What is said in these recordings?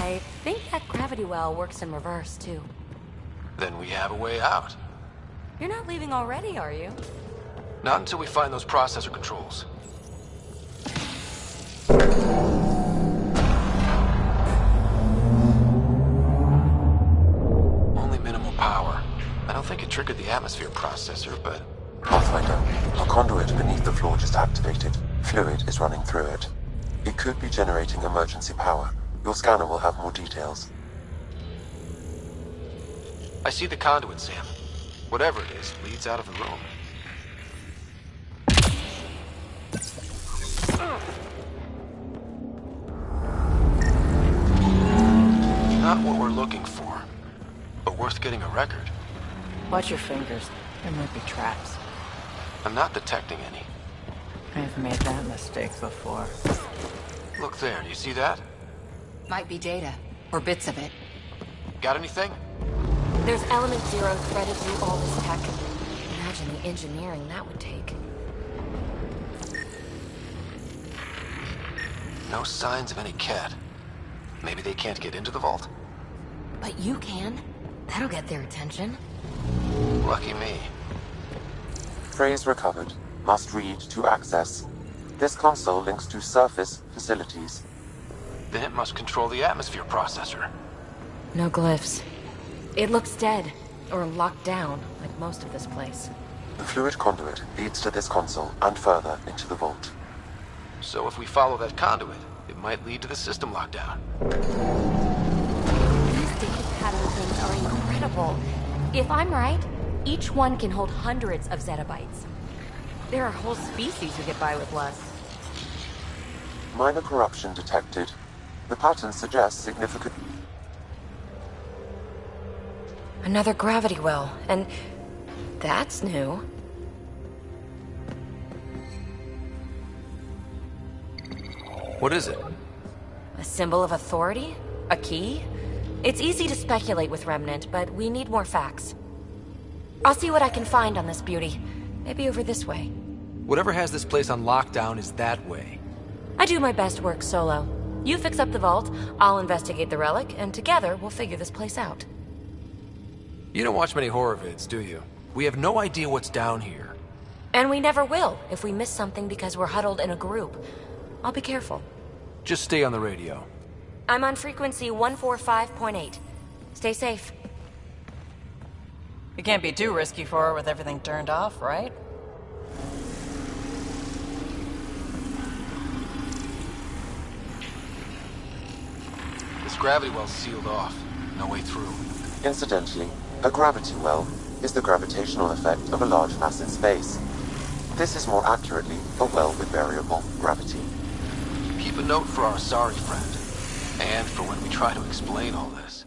I think that gravity well works in reverse, too. Then we have a way out. You're not leaving already, are you? Not until we find those processor controls. Only minimal power. I don't think it triggered the atmosphere processor, but... Pathfinder, a conduit beneath the floor just activated. Fluid is running through it. It could be generating emergency power. Your scanner will have more details. I see the conduit, Sam. Whatever it is, leads out of the room. Not what we're looking for, but worth getting a record. Watch your fingers. There might be traps. I'm not detecting any. I've made that mistake before. Look there, do you see that? Might be data, or bits of it. Got anything? There's Element Zero threaded through all this tech. Imagine the engineering that would take. No signs of any cat. Maybe they can't get into the vault? But you can. That'll get their attention. Lucky me. Phrase recovered. Must read to access. This console links to surface facilities. Then it must control the atmosphere processor. No glyphs. It looks dead, or locked down, like most of this place. The fluid conduit leads to this console and further into the vault. So if we follow that conduit, it might lead to the system lockdown. These data pattern things are incredible. If I'm right, each one can hold hundreds of zettabytes. There are whole species who get by with less. Minor corruption detected. The pattern suggests significant... Another gravity well, and that's new. What is it? A symbol of authority? A key? It's easy to speculate with Remnant, but we need more facts. I'll see what I can find on this beauty. Maybe over this way. Whatever has this place on lockdown is that way. I do my best work solo. You fix up the vault, I'll investigate the relic, and together we'll figure this place out. You don't watch many horror vids, do you? We have no idea what's down here. And we never will if we miss something because we're huddled in a group. I'll be careful. Just stay on the radio. I'm on frequency 145.8. Stay safe. It can't be too risky for her with everything turned off, right? This gravity well's sealed off. No way through. Incidentally, a gravity well is the gravitational effect of a large mass in space. This is more accurately a well with variable gravity. Keep a note for our sorry friend. And for when we try to explain all this.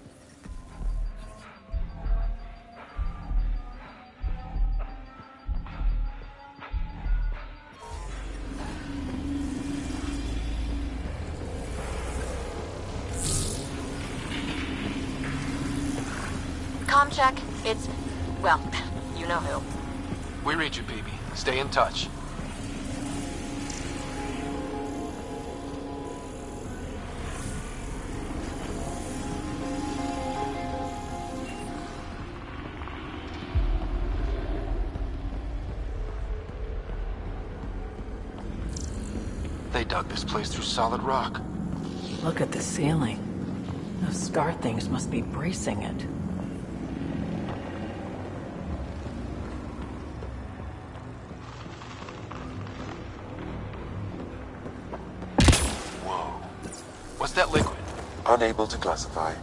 Comm check. It's... well, you know who. We read you, BB. Stay in touch. They dug this place through solid rock. Look at the ceiling. Those star things must be bracing it. Whoa. What's that liquid? Unable to classify.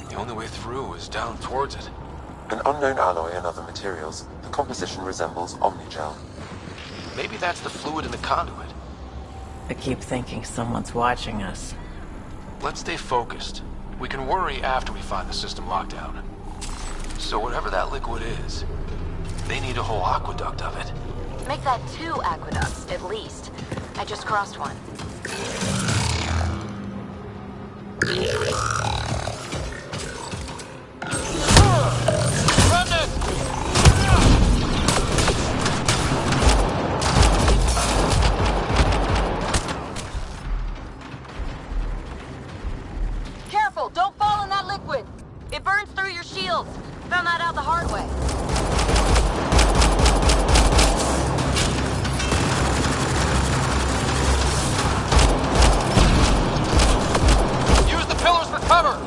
The only way through is down towards it. An unknown alloy and other materials. The composition resembles omnigel. Maybe that's the fluid in the conduit. I keep thinking someone's watching us. Let's stay focused. We can worry after we find the system lockdown. So whatever that liquid is, they need a whole aqueduct of it. Make that 2 aqueducts, at least. I just crossed one. Found that out the hard way. Use the pillars for cover!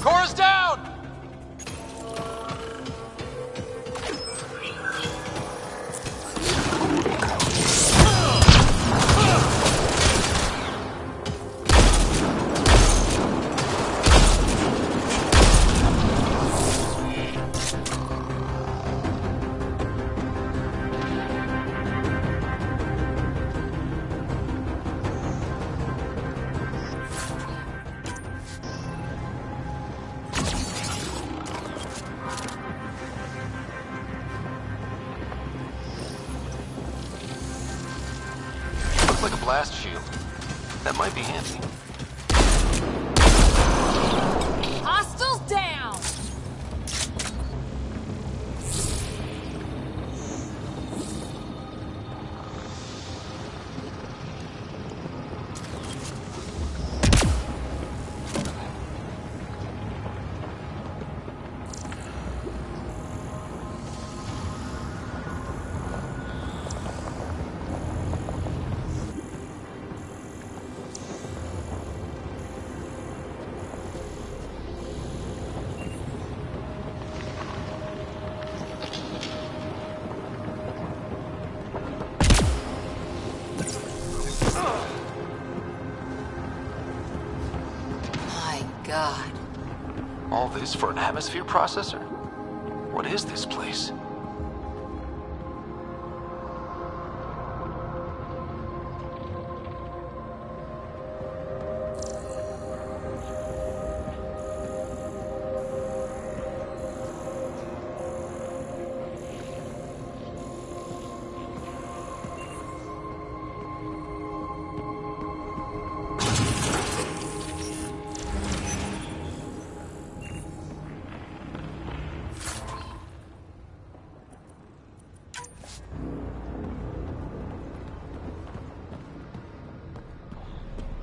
Core's down! Looks like a blast shield. That might be handy. Hostiles down! My God. All this for an atmosphere processor? What is this place?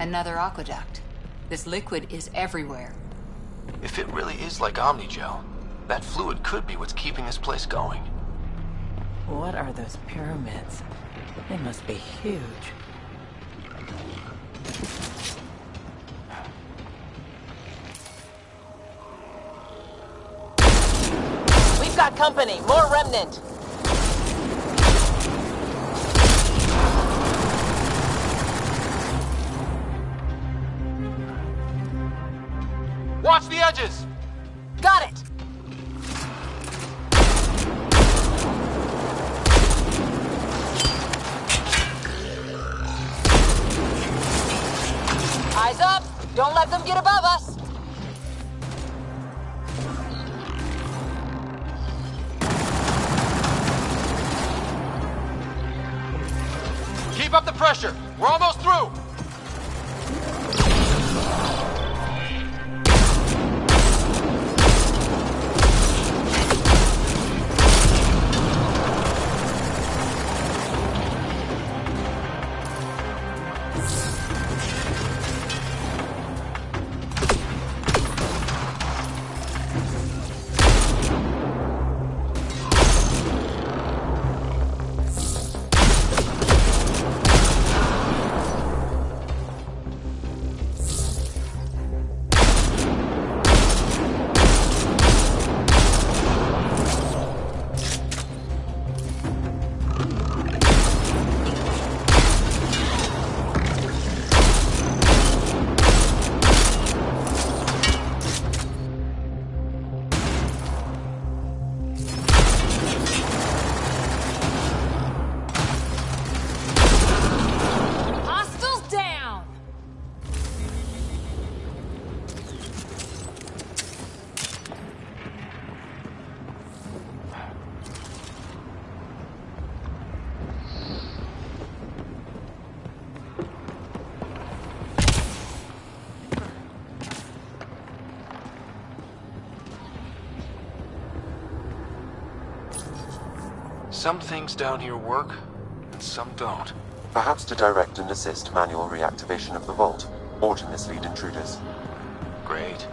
Another aqueduct. This liquid is everywhere. If it really is like Omnigel, that fluid could be what's keeping this place going. What are those pyramids? They must be huge. We've got company. More remnant. Watch the edges! Got it. Eyes up. Don't let them get above us. Keep up the pressure! We're almost through! Some things down here work, and some don't. Perhaps to direct and assist manual reactivation of the vault, or to mislead intruders. Great.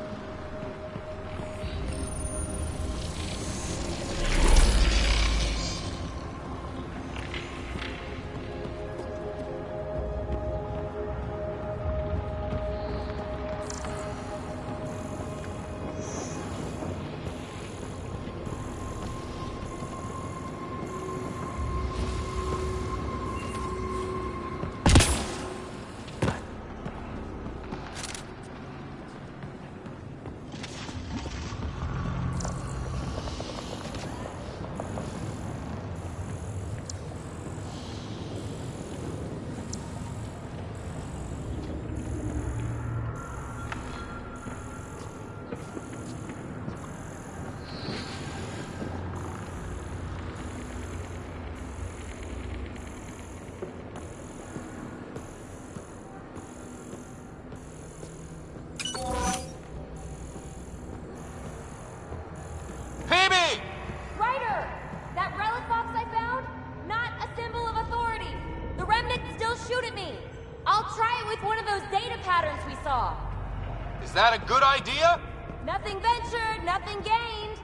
Is that a good idea? Nothing ventured, nothing gained.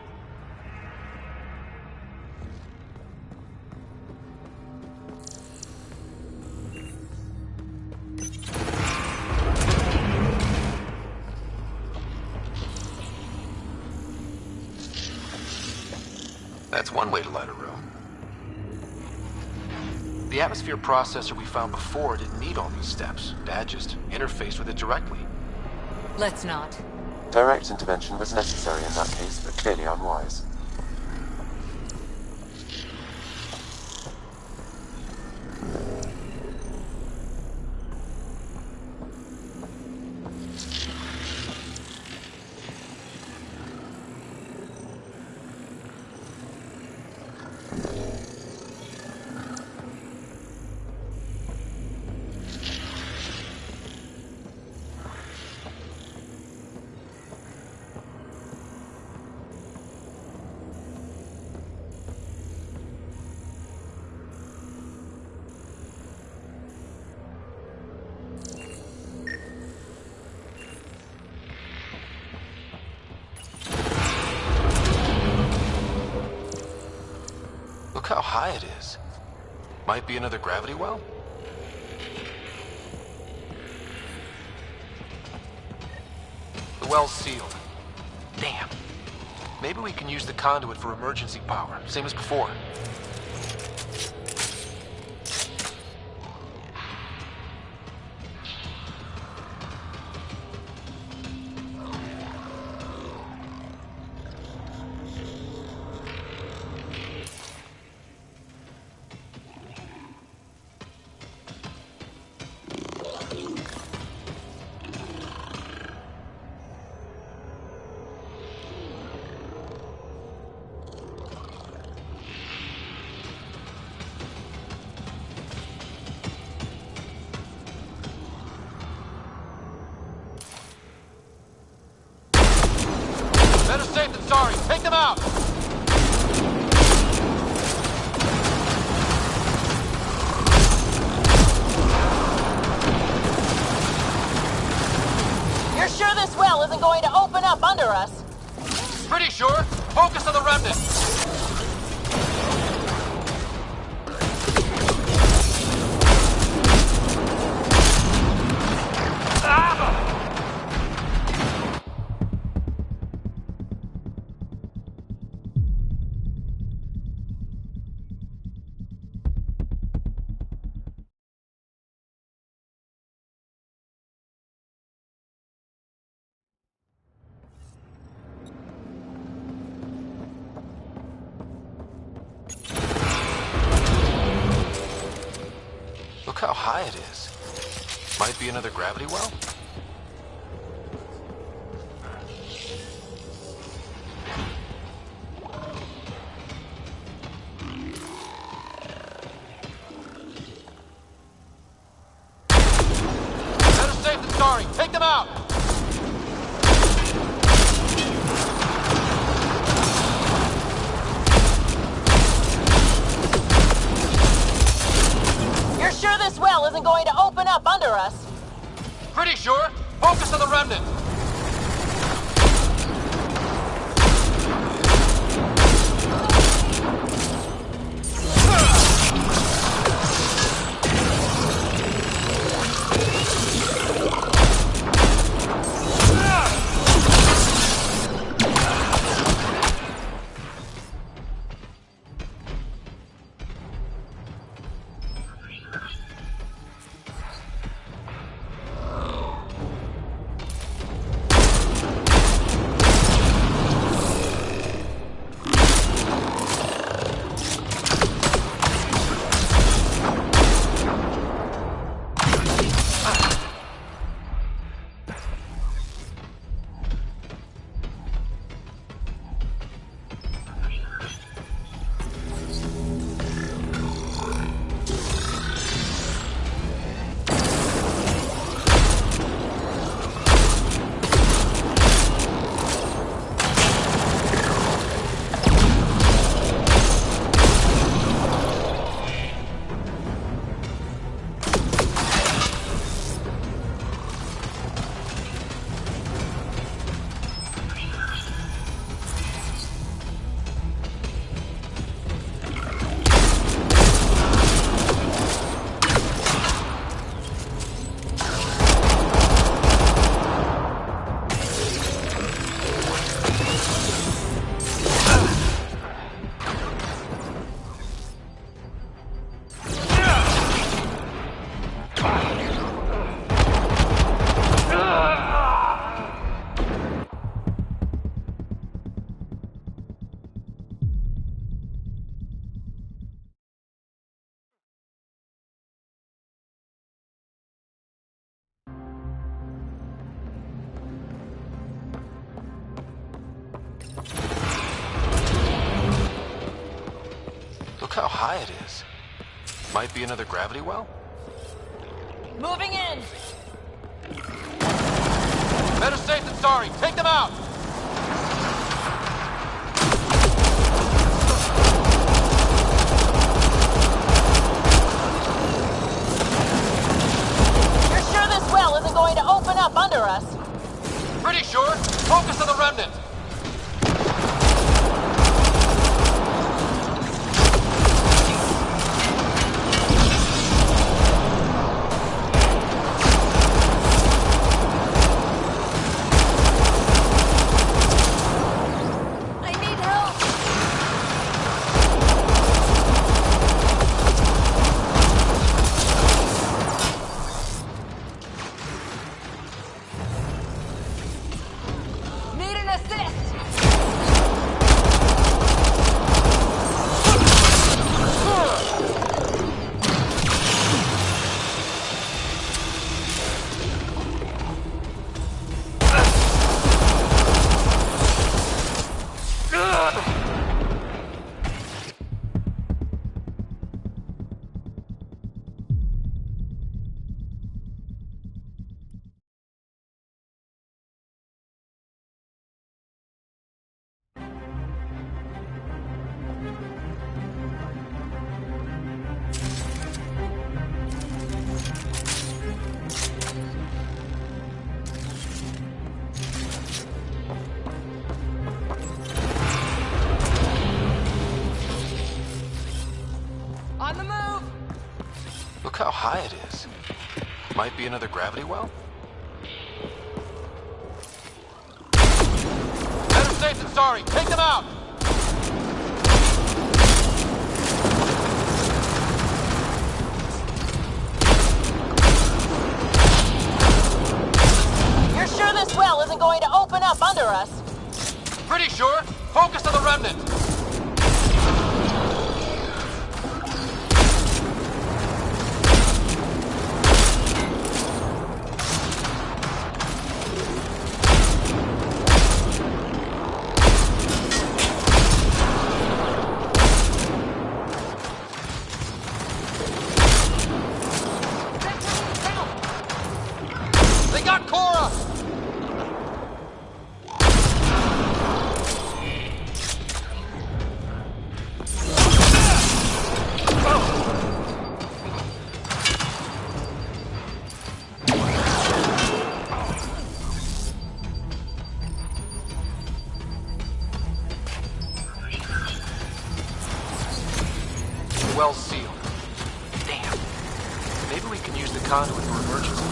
That's one way to light a room. The atmosphere processor we found before didn't need all these steps. Dad just interfaced with it directly. Let's not. Direct intervention was necessary in that case, but clearly unwise. Look how high it is. Might be another gravity well? The well's sealed. Damn. Maybe we can use the conduit for emergency power, same as before. Better safe than sorry. Take them out! You're sure this well isn't going to open up under us? Pretty sure. Focus on the remnant. Look how high it is. Might be another gravity well? Better safe than sorry. Take them out! Look how high it is. Might be another gravity well? Moving in! Better safe than sorry. Take them out! You're sure this well isn't going to open up under us? Pretty sure. Focus on the remnant. I need help! Need an assist! On the move! Look how high it is. Might be another gravity well? Better safe than sorry. Take them out! You're sure this well isn't going to open up under us? Pretty sure. Focus on the remnant. They got Cora! Well sealed. Damn. Maybe we can use the conduit for emergency.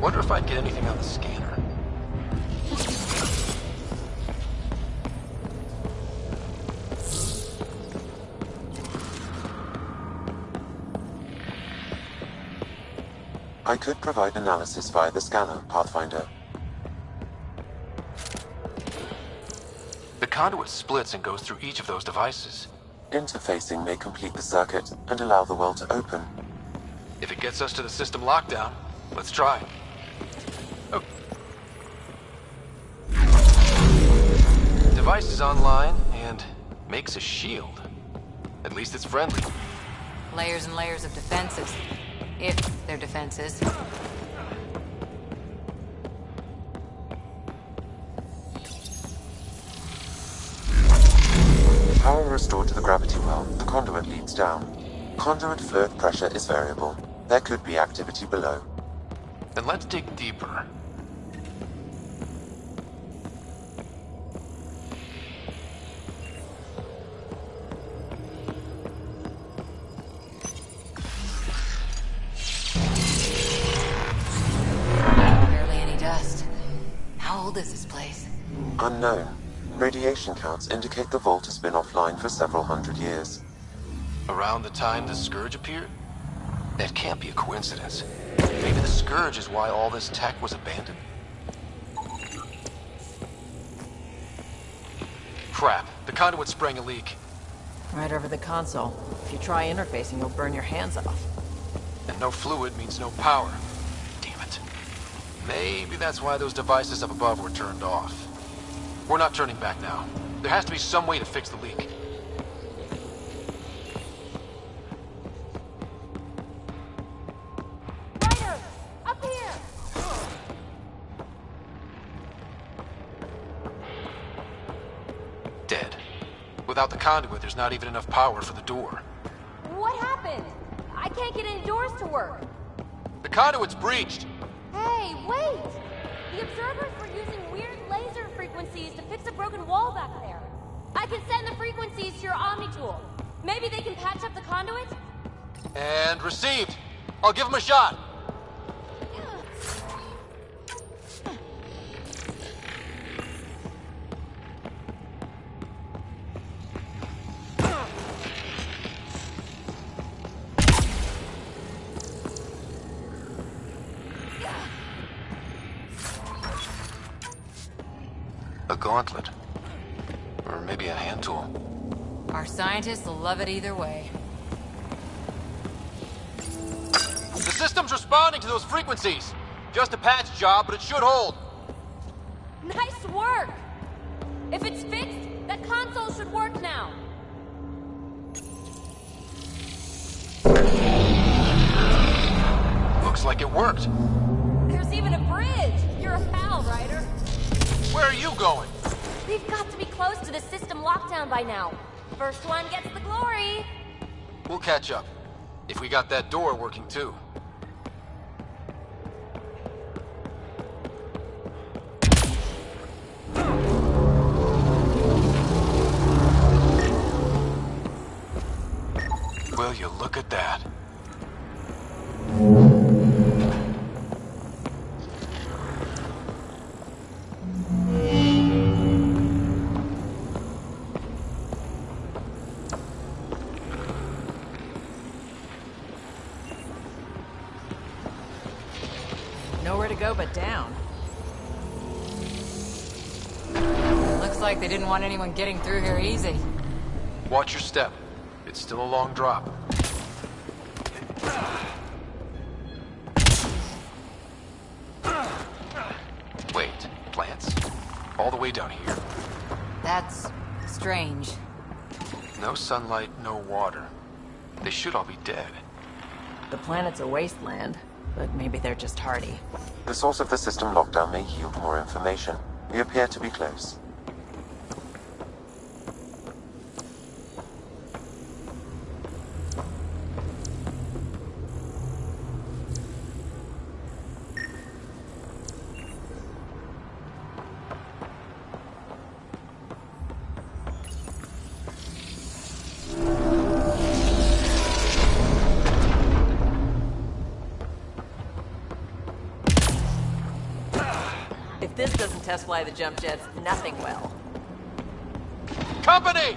Wonder if I'd get anything on the scanner. I could provide analysis via the scanner, Pathfinder. The conduit splits and goes through each of those devices. Interfacing may complete the circuit and allow the well to open. If it gets us to the system lockdown, let's try. Oh. Device is online and makes a shield. At least it's friendly. Layers and layers of defenses. If they're defenses. Power restored to the gravity well. The conduit leads down. Conduit fluid pressure is variable. There could be activity below. Then let's dig deeper. Unknown. Radiation counts indicate the vault has been offline for several hundred years. Around the time the Scourge appeared? That can't be a coincidence. Maybe the Scourge is why all this tech was abandoned? Crap, the conduit sprang a leak. Right over the console. If you try interfacing, you'll burn your hands off. And no fluid means no power. Damn it. Maybe that's why those devices up above were turned off. We're not turning back now. There has to be some way to fix the leak. Ryder! Up here! Dead. Without the conduit, there's not even enough power for the door. What happened? I can't get any doors to work. The conduit's breached! Hey, wait! The observers were using weird laser frequencies to fix a broken wall back there. I can send the frequencies to your Omni tool. Maybe they can patch up the conduit? And received! I'll give him a shot! A gauntlet. Or maybe a hand tool. Our scientists will love it either way. The system's responding to those frequencies! Just a patch job, but it should hold. Nice work! If it's fixed, that console should work now. Looks like it worked. There's even a bridge! You're a pal, Ryder. Where are you going? We've got to be close to the system lockdown by now. First one gets the glory. We'll catch up. If we got that door working too. Will you look at that? Nowhere to go but down. Looks like they didn't want anyone getting through here easy. Watch your step. It's still a long drop. Wait, plants? All the way down here? That's strange. No sunlight, no water. They should all be dead. The planet's a wasteland, but maybe they're just hardy. The source of the system lockdown may yield more information. We appear to be close. If this doesn't test fly the jump jets, nothing will. Company!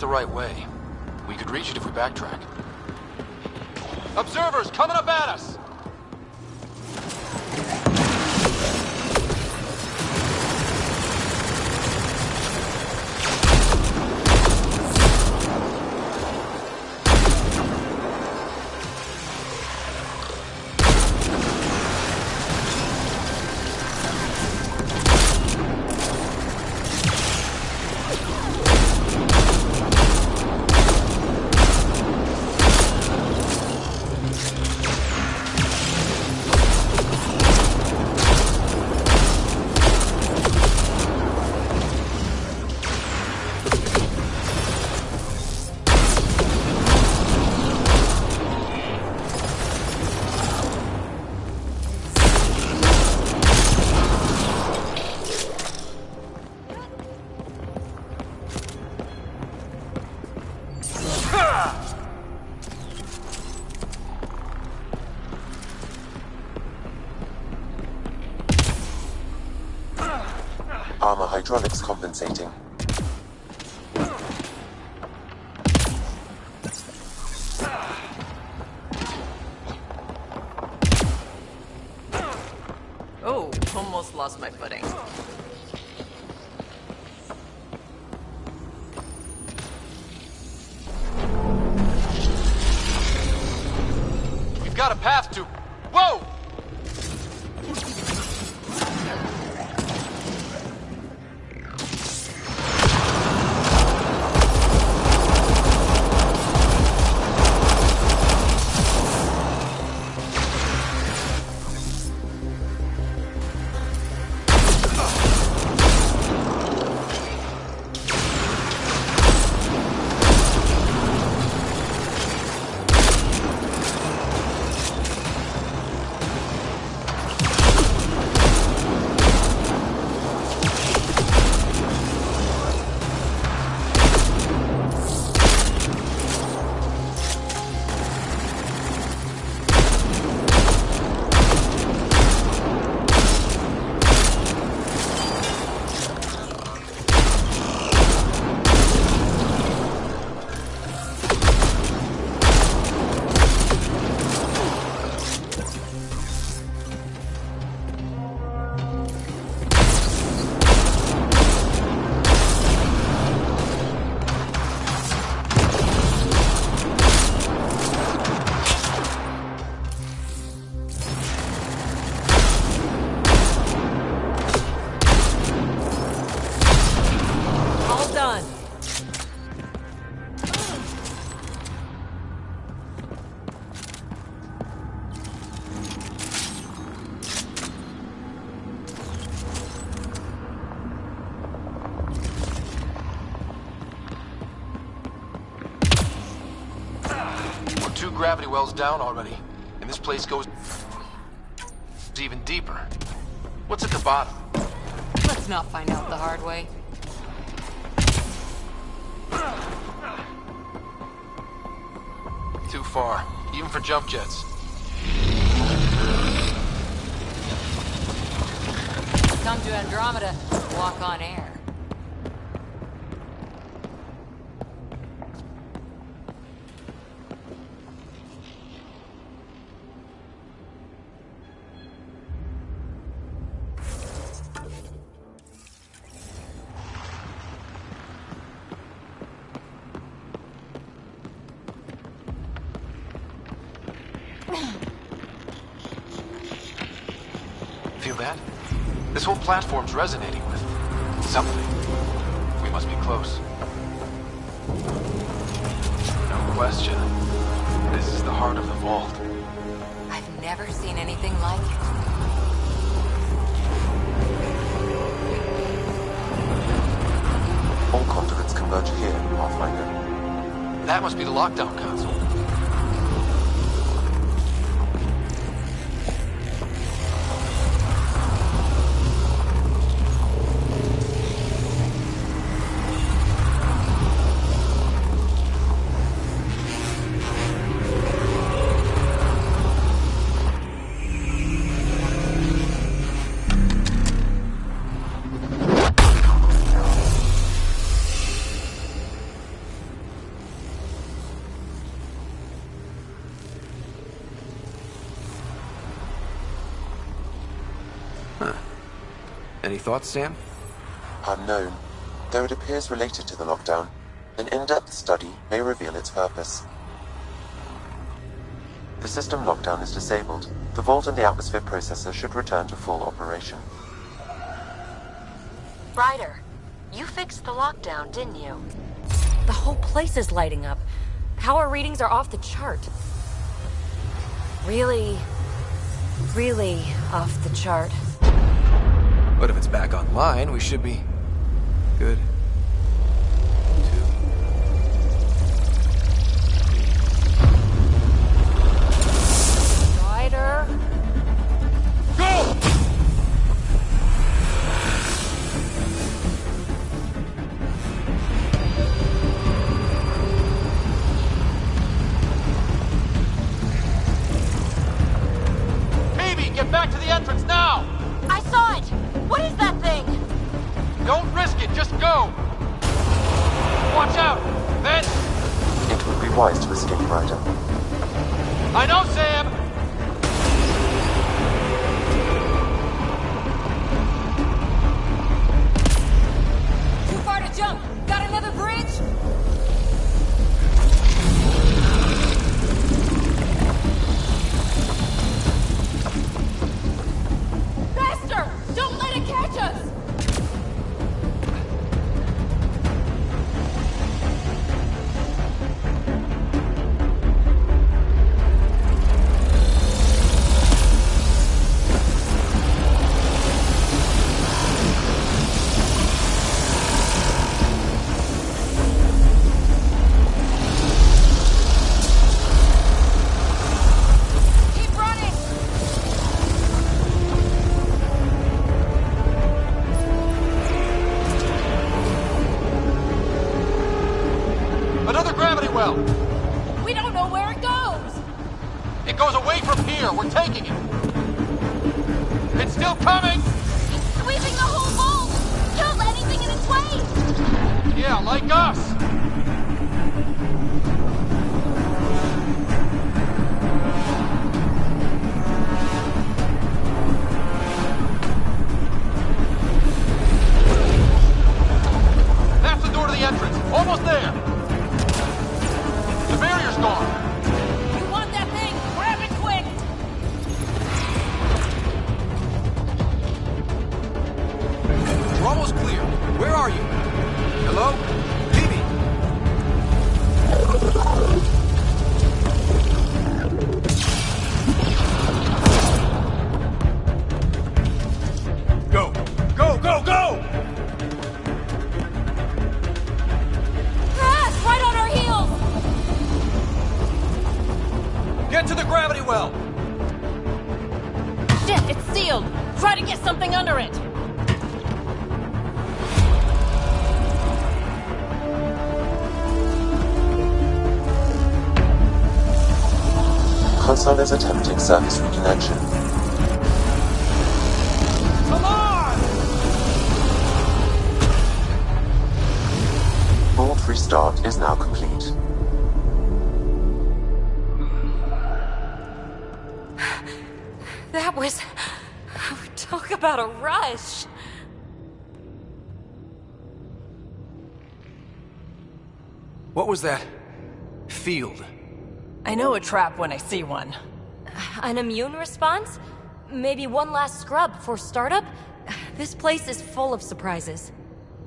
the right way. We could reach it if we backtrack. Observers coming up at us! Armor hydraulics compensating. Oh, almost lost my footing. We've got a path to... Whoa! Two gravity wells down already, and this place goes even deeper. What's at the bottom? Let's not find out the hard way. Too far, even for jump jets. Come to Andromeda, walk on air. Feel that? This whole platform's resonating with something. We must be close. No question. This is the heart of the vault. I've never seen anything like it. All conduits converge here, Pathfinder. That must be the lockdown console. Any thoughts, Sam? Unknown. Though it appears related to the lockdown, an in-depth study may reveal its purpose. The system lockdown is disabled. The vault and the atmosphere processor should return to full operation. Ryder, you fixed the lockdown, didn't you? The whole place is lighting up. Power readings are off the chart. Really off the chart. But if it's back online, we should be good. Ryder? Go! Get back to the entrance now! I saw it! What is that thing? Don't risk it, just go! Watch out! Then... It would be wise to escape, Ryder. I know, Sam! Too far to jump! Got another bridge? Don't let it catch us! We don't know where it goes! It goes away from here. We're taking it. It's still coming! It's sweeping the whole vault! Kill anything in its way! Yeah, like us! That's the door to the entrance. Almost there. The barrier's gone. You want that thing? Grab it quick! We're almost clear. Where are you? Hello? Phoebe? Go! Go, go, go! Ah, it's right on our heels! Get to the gravity well! Shit, it's sealed! Try to get something under it! Console is attempting service reconnection. Come on! Vault restart is now complete. That was... Talk about a rush. What was that? Field. I know a trap when I see one. An immune response? Maybe one last scrub for startup? This place is full of surprises.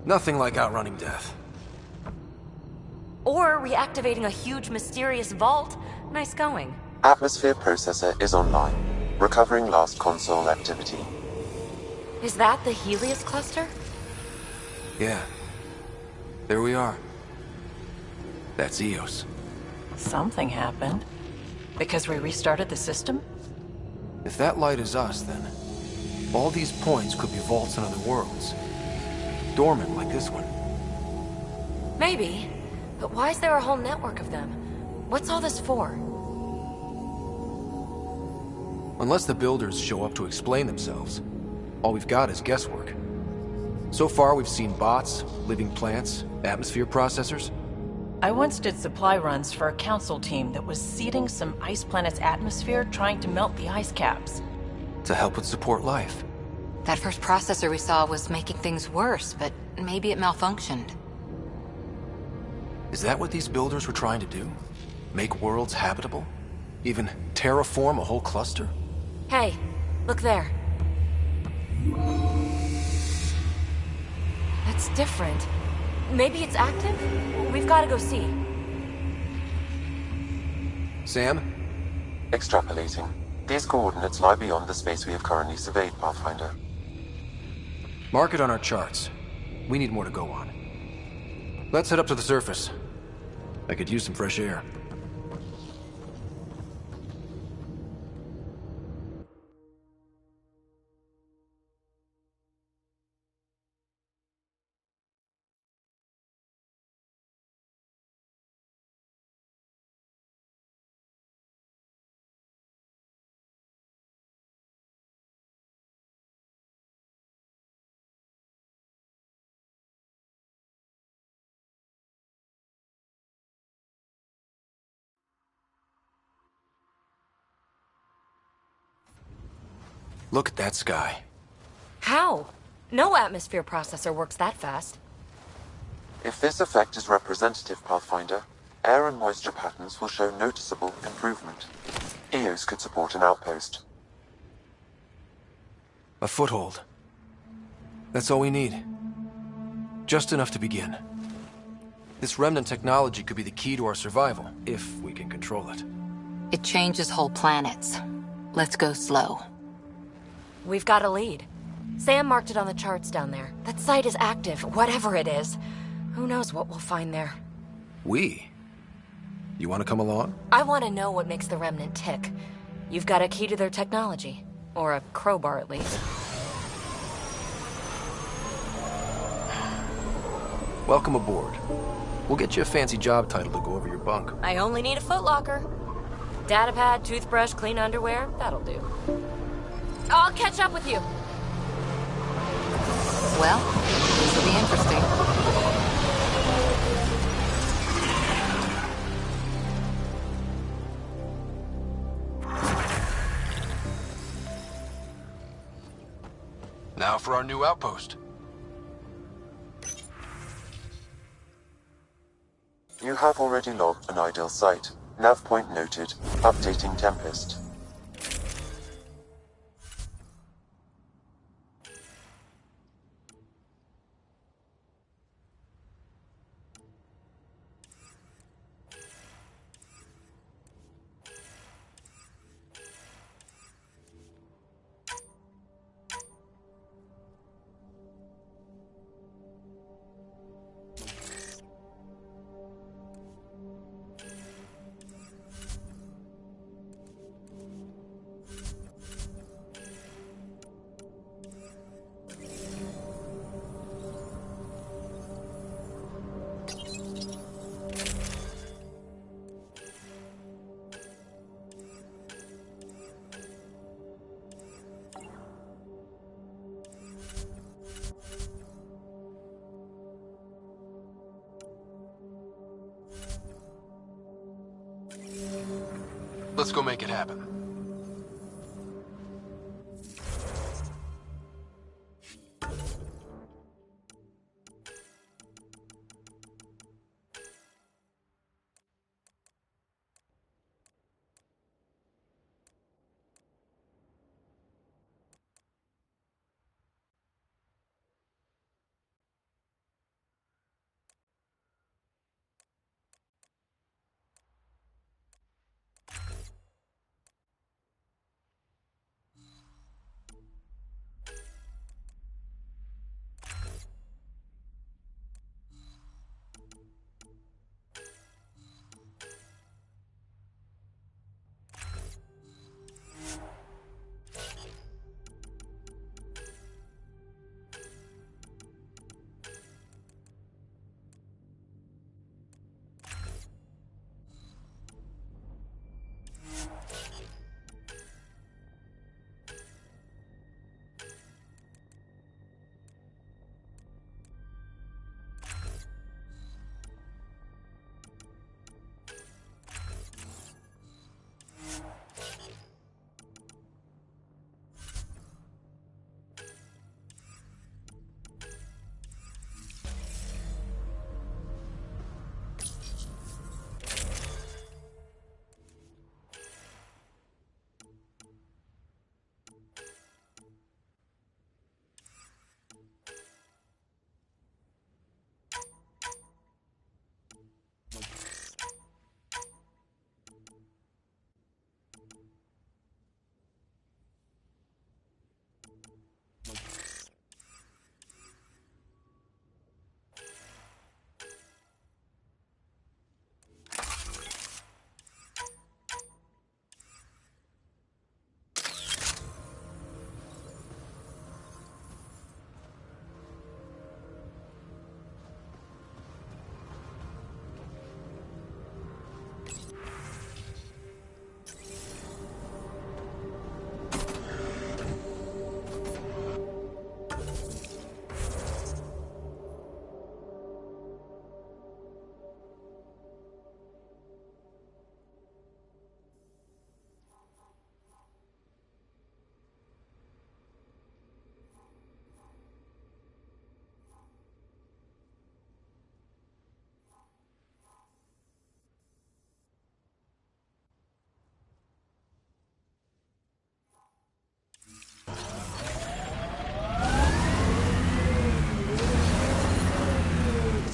Nothing like outrunning death. Or reactivating a huge mysterious vault. Nice going. Atmosphere processor is online, recovering last console activity. Is that the Helios cluster? Yeah. There we are. That's Eos. Something happened. Because we restarted the system? If that light is us, then all these points could be vaults in other worlds. Dormant like this one. Maybe. But why is there a whole network of them? What's all this for? Unless the builders show up to explain themselves, all we've got is guesswork. So far, we've seen bots, living plants, atmosphere processors. I once did supply runs for a council team that was seeding some ice planet's atmosphere, trying to melt the ice caps. To help it support life. That first processor we saw was making things worse, but maybe it malfunctioned. Is that what these builders were trying to do? Make worlds habitable? Even terraform a whole cluster? Hey, look there. That's different. Maybe it's active? We've got to go see. Sam? Extrapolating. These coordinates lie beyond the space we have currently surveyed, Pathfinder. Mark it on our charts. We need more to go on. Let's head up to the surface. I could use some fresh air. Look at that sky. How? No atmosphere processor works that fast. If this effect is representative, Pathfinder, air and moisture patterns will show noticeable improvement. Eos could support an outpost. A foothold. That's all we need. Just enough to begin. This remnant technology could be the key to our survival, if we can control it. It changes whole planets. Let's go slow. We've got a lead. Sam marked it on the charts down there. That site is active, whatever it is. Who knows what we'll find there. We? You want to come along? I want to know what makes the Remnant tick. You've got a key to their technology. Or a crowbar, at least. Welcome aboard. We'll get you a fancy job title to go over your bunk. I only need a footlocker. Datapad, toothbrush, clean underwear, that'll do. I'll catch up with you. Well, this will be interesting. Now for our new outpost. You have already logged an ideal site. Nav point noted. Updating Tempest. Let's go make it happen.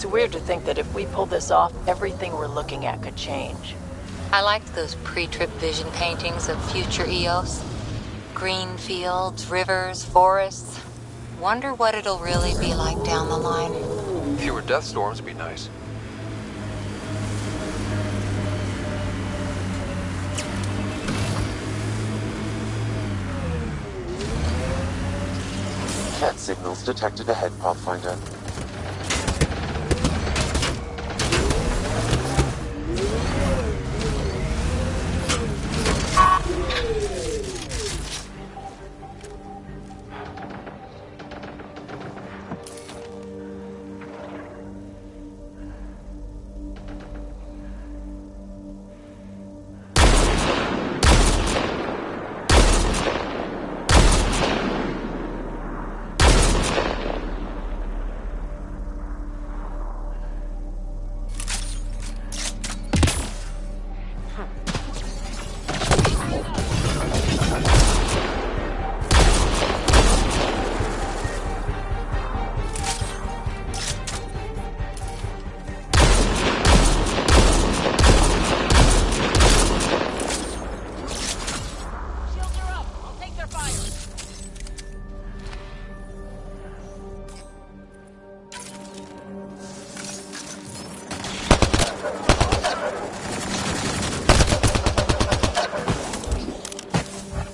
weird to think that if we pull this off, everything we're looking at could change. I liked those pre-trip vision paintings of future Eos. Green fields, rivers, forests. Wonder what it'll really be like down the line. Fewer death storms would be nice. Cat signals detected ahead, Pathfinder.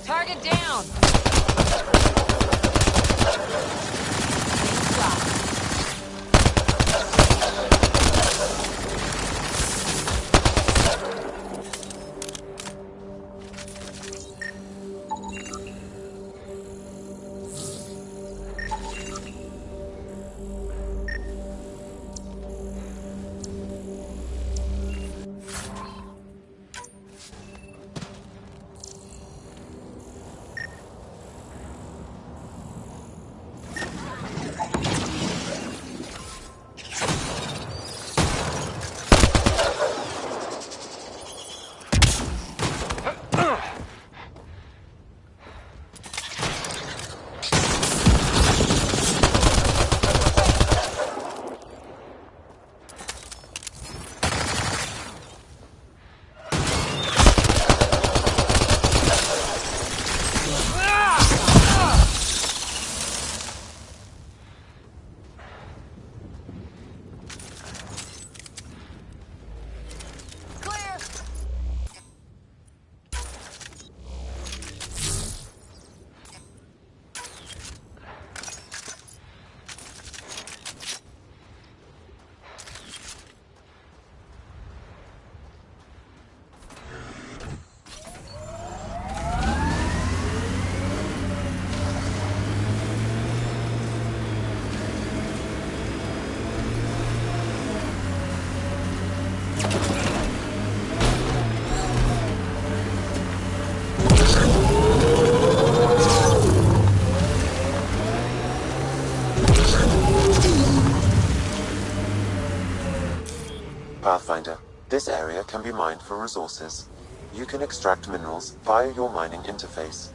Target down! Pathfinder, this area can be mined for resources. You can extract minerals via your mining interface.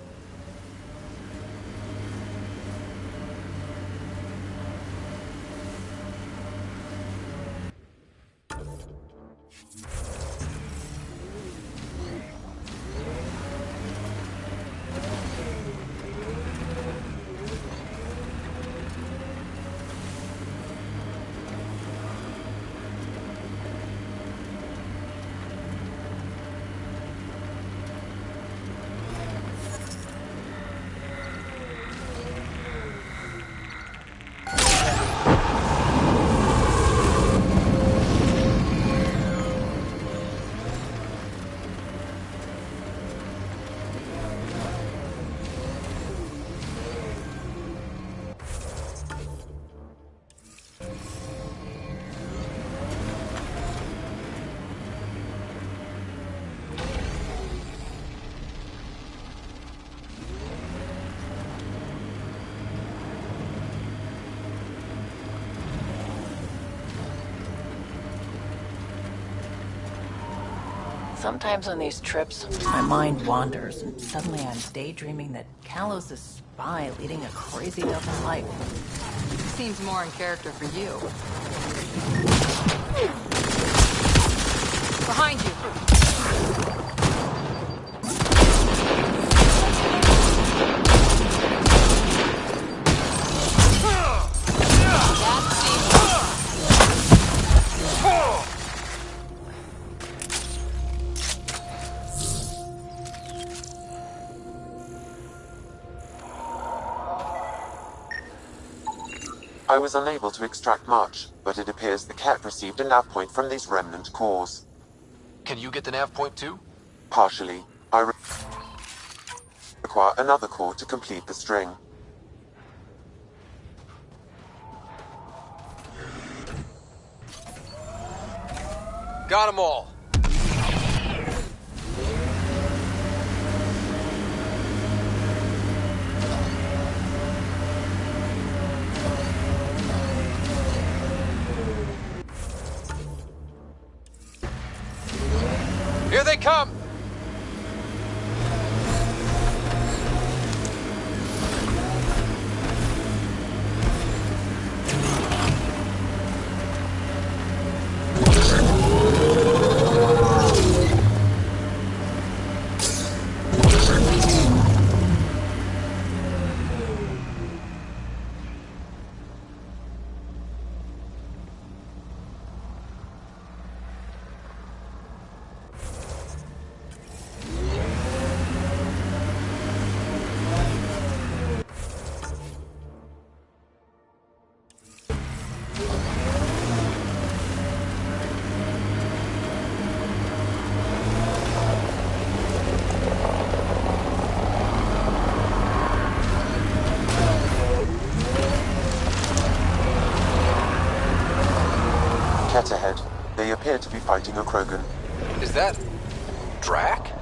Sometimes on these trips, my mind wanders, and suddenly I'm daydreaming that Callow's a spy leading a crazy double life. Seems more in character for you. Behind you. I was unable to extract much, but it appears the cat received a nav point from these remnant cores. Can you get the nav point too? Partially, I require another core to complete the string. Got them all. Here they come! Cat ahead. They appear to be fighting a Krogan. Is that... Drac?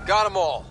Got them all.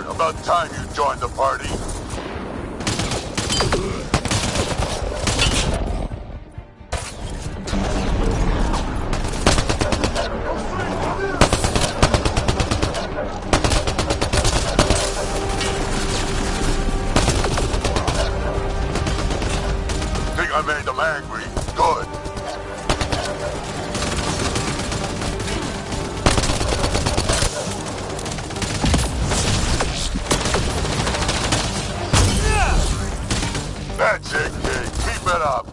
About time you joined the party. Think I made them angry? Good. That's it, kid. Keep it up.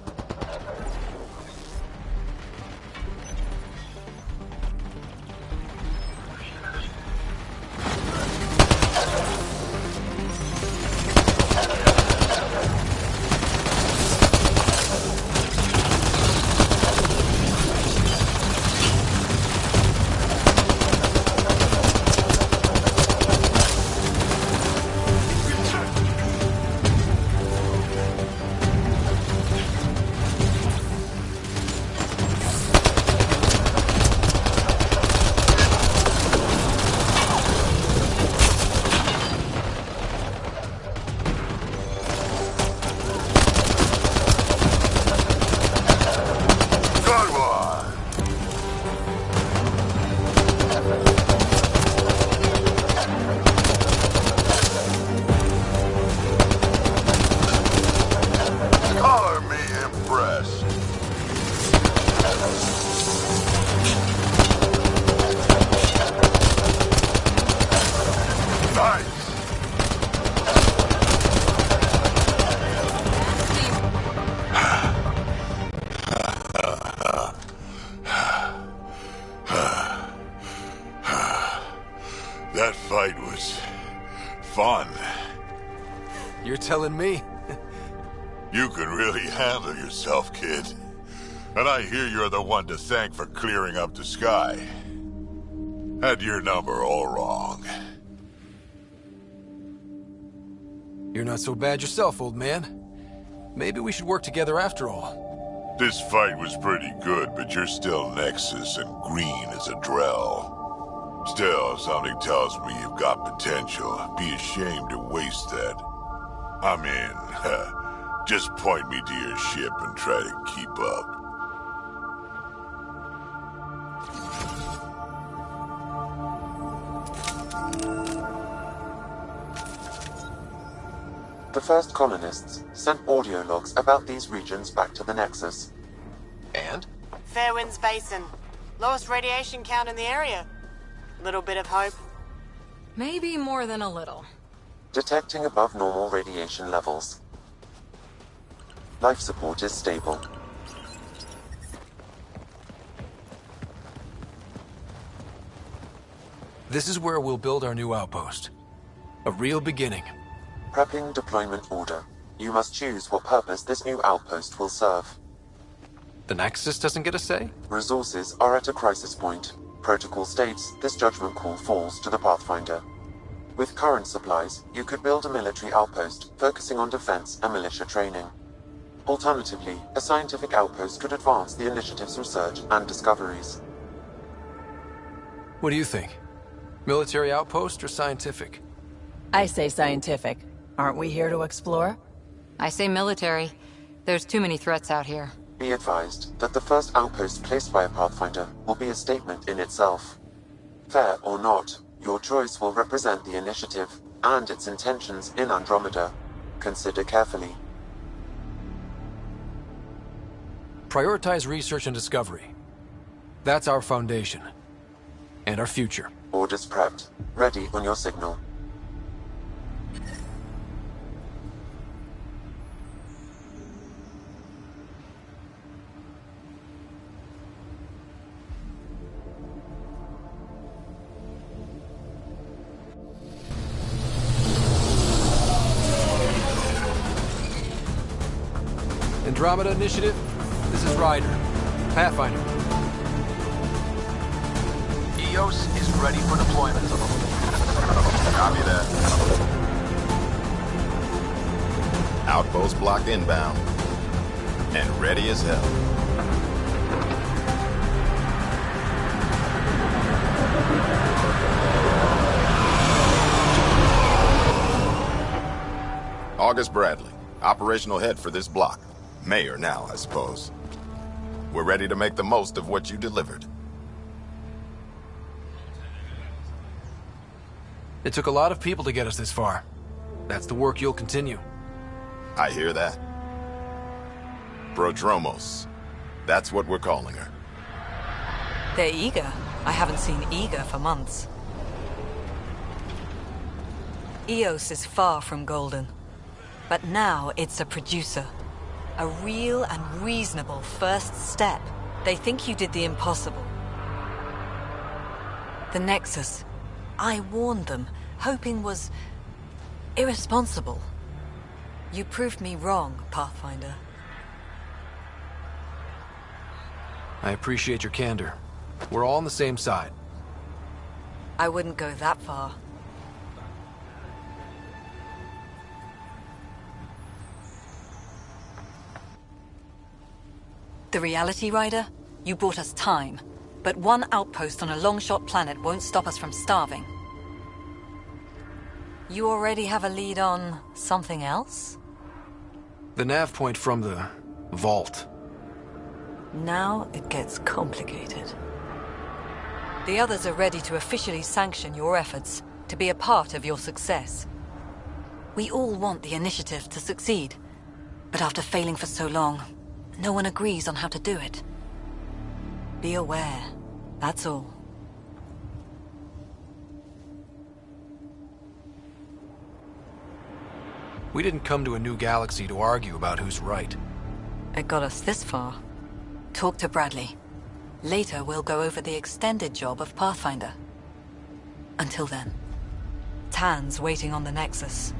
fun. You're telling me? You can really handle yourself, kid. And I hear you're the one to thank for clearing up the sky. Had your number all wrong. You're not so bad yourself, old man. Maybe we should work together after all. This fight was pretty good, but you're still Nexus and green as a Drell. Still, something tells me you've got potential. Be ashamed to waste that. I mean, just point me to your ship and try to keep up. The first colonists sent audio logs about these regions back to the Nexus. And? Fairwinds Basin. Lowest radiation count in the area. Little bit of hope. Maybe more than a little. Detecting above normal radiation levels. Life support is stable. This is where we'll build our new outpost. A real beginning. Prepping deployment order. You must choose what purpose this new outpost will serve. The Nexus doesn't get a say? Resources are at a crisis point. Protocol states this judgment call falls to the Pathfinder. With current supplies, you could build a military outpost focusing on defense and militia training. Alternatively, a scientific outpost could advance the initiative's research and discoveries. What do you think? Military outpost or scientific? I say scientific. Aren't we here to explore? I say military. There's too many threats out here. Be advised that the first outpost placed by a Pathfinder will be a statement in itself. Fair or not, your choice will represent the initiative and its intentions in Andromeda. Consider carefully. Prioritize research and discovery. That's our foundation. And our future. Orders prepped. Ready on your signal. Andromeda Initiative, this is Ryder. Pathfinder. EOS is ready for deployment. Copy that. Outpost blocked inbound. And ready as hell. August Bradley, operational head for this block. Mayor now, I suppose. We're ready to make the most of what you delivered. It took a lot of people to get us this far. That's the work you'll continue. I hear that. Prodromos. That's what we're calling her. They're eager. I haven't seen eager for months. EOS is far from golden. But now it's a producer. A real and reasonable first step. They think you did the impossible. The Nexus. I warned them, hoping was irresponsible. You proved me wrong, Pathfinder. I appreciate your candor. We're all on the same side. I wouldn't go that far. The Reality Rider? You brought us time. But one outpost on a long-shot planet won't stop us from starving. You already have a lead on something else? The nav point from the vault. Now it gets complicated. The others are ready to officially sanction your efforts, to be a part of your success. We all want the initiative to succeed. But after failing for so long, no one agrees on how to do it. Be aware, that's all. We didn't come to a new galaxy to argue about who's right. It got us this far. Talk to Bradley. Later, we'll go over the extended job of Pathfinder. Until then. Tans waiting on the Nexus.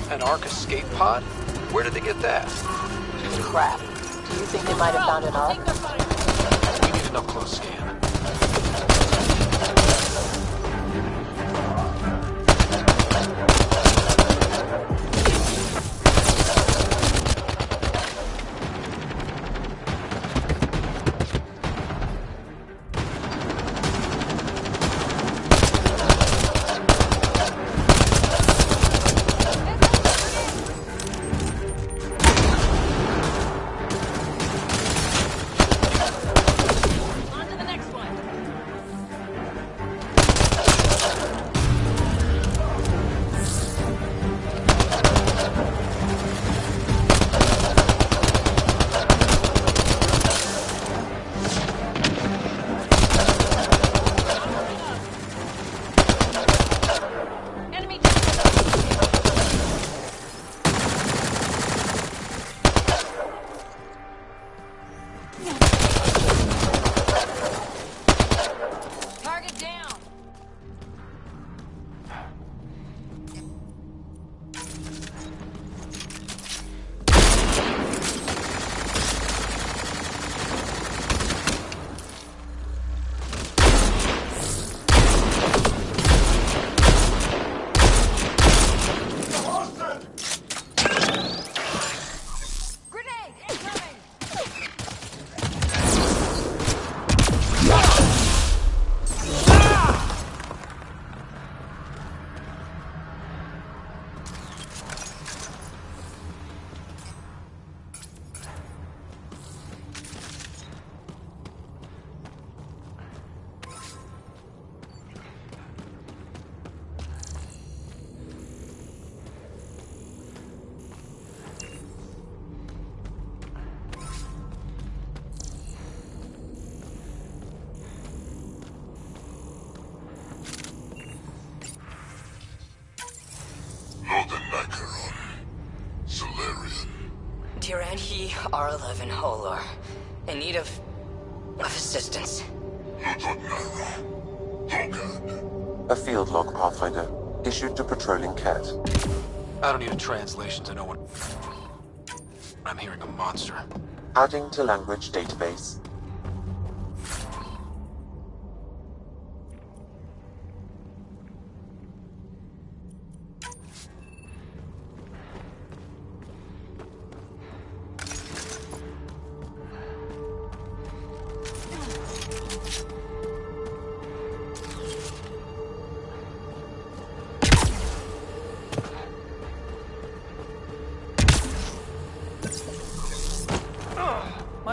An Ark escape pod? Where did they get that? Crap. Do you think they might have found an Ark? We need an up-close scan. Tyr and he are alive in Holor, in need of assistance. A field log, Pathfinder, issued to patrolling Ket. I don't need a translation to know what I'm hearing a monster. Adding to language database.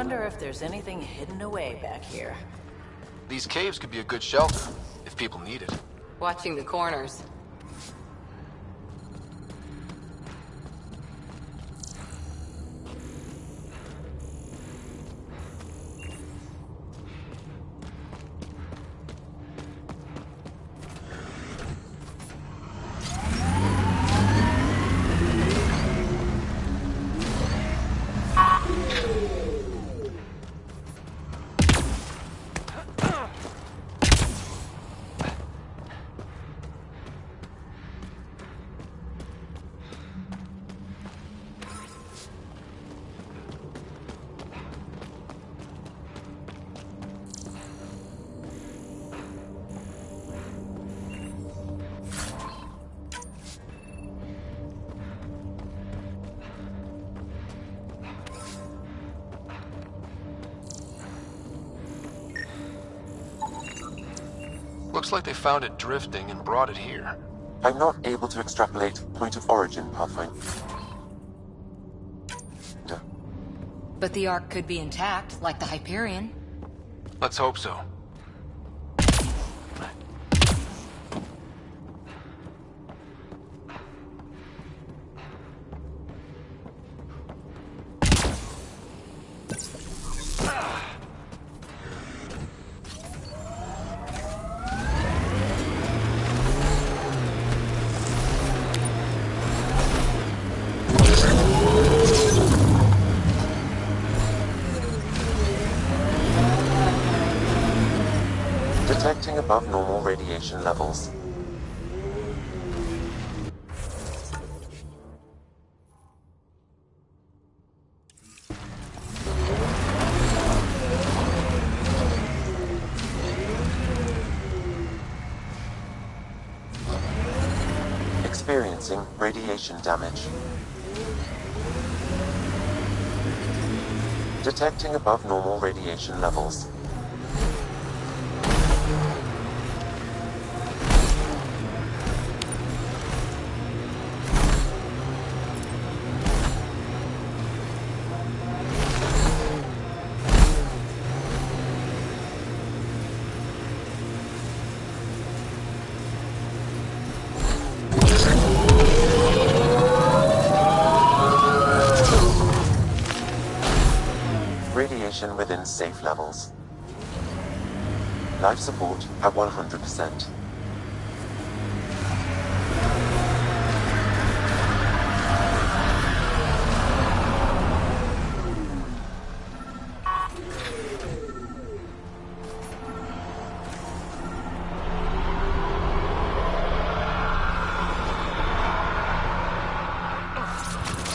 wonder if there's anything hidden away back here. These caves could be a good shelter, if people need it. Watching the corners. Looks like they found it drifting and brought it here. I'm not able to extrapolate point of origin, Pathfinder. But the Ark could be intact, like the Hyperion. Let's hope so. Detecting above normal radiation levels. Experiencing radiation damage. Detecting above normal radiation levels. Radiation within safe levels. Life support at 100%.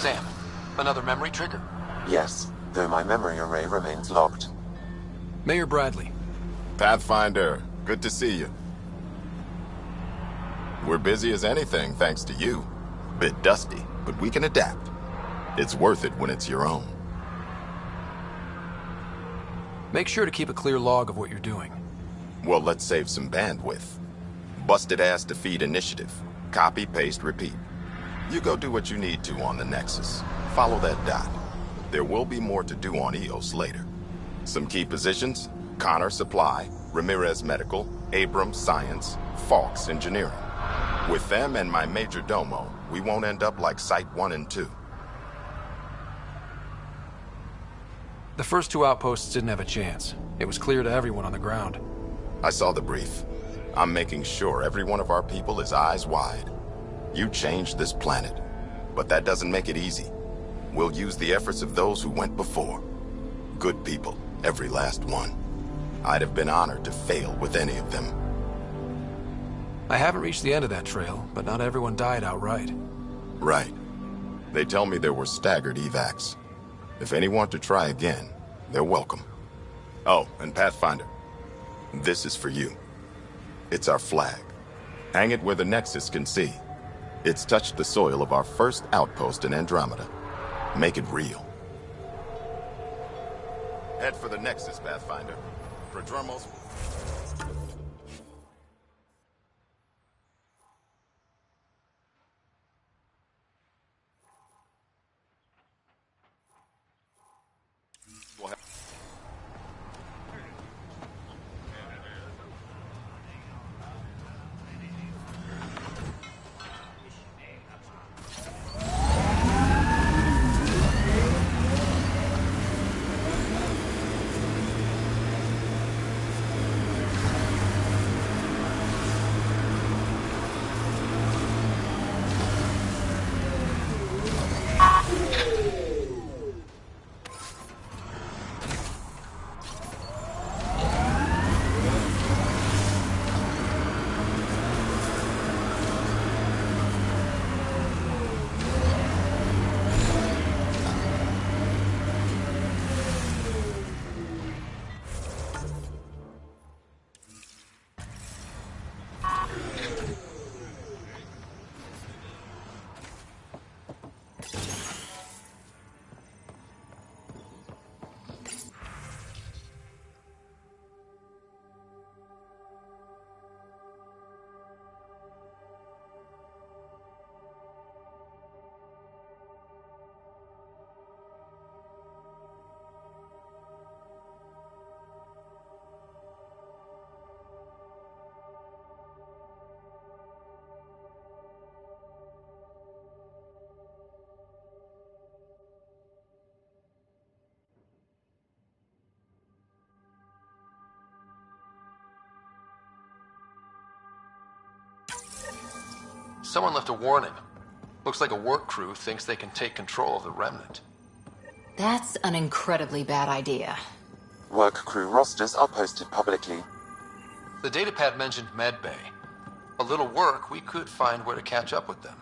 Sam, another memory trigger? Yes, though my memory array remains locked. Mayor Bradley. Pathfinder, good to see you. We're busy as anything, thanks to you. Bit dusty, but we can adapt. It's worth it when it's your own. Make sure to keep a clear log of what you're doing. Well, let's save some bandwidth. Busted ass to feed initiative. Copy, paste, repeat. You go do what you need to on the Nexus. Follow that dot. There will be more to do on EOS later. Some key positions: Connor Supply, Ramirez Medical, Abrams Science, Falks Engineering. With them and my major domo, we won't end up like Site 1 and 2. The first two outposts didn't have a chance. It was clear to everyone on the ground. I saw the brief. I'm making sure every one of our people is eyes wide. You changed this planet, but that doesn't make it easy. We'll use the efforts of those who went before. Good people, every last one. I'd have been honored to fail with any of them. I haven't reached the end of that trail, but not everyone died outright. Right. They tell me there were staggered evacs. If any want to try again, they're welcome. Oh, and Pathfinder, this is for you. It's our flag. Hang it where the Nexus can see. It's touched the soil of our first outpost in Andromeda. Make it real. Head for the Nexus, Pathfinder. Prodromos. We'll have Someone left a warning. Looks like a work crew thinks they can take control of the remnant. That's an incredibly bad idea. Work crew rosters are posted publicly. The datapad mentioned medbay. A little work, we could find where to catch up with them.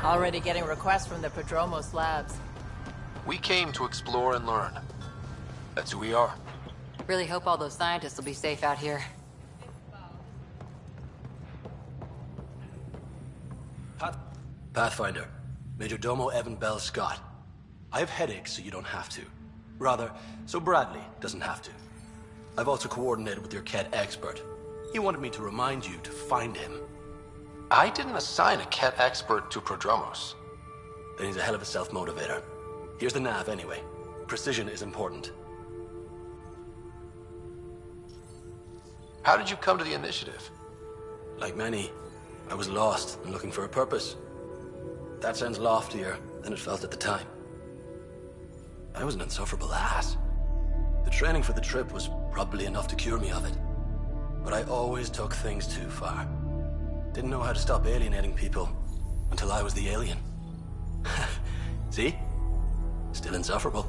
Already getting requests from the Prodromos labs. We came to explore and learn. That's who we are. Really hope all those scientists will be safe out here. Pathfinder, Major Domo Evan Bell Scott. I have headaches, so you don't have to. Rather, so Bradley doesn't have to. I've also coordinated with your Ket expert. He wanted me to remind you to find him. I didn't assign a Ket expert to Prodromos. Then he's a hell of a self-motivator. Here's the nav anyway. Precision is important. How did you come to the initiative? Like many, I was lost and looking for a purpose. That sounds loftier than it felt at the time. I was an insufferable ass. The training for the trip was probably enough to cure me of it. But I always took things too far. Didn't know how to stop alienating people until I was the alien. See? Still insufferable.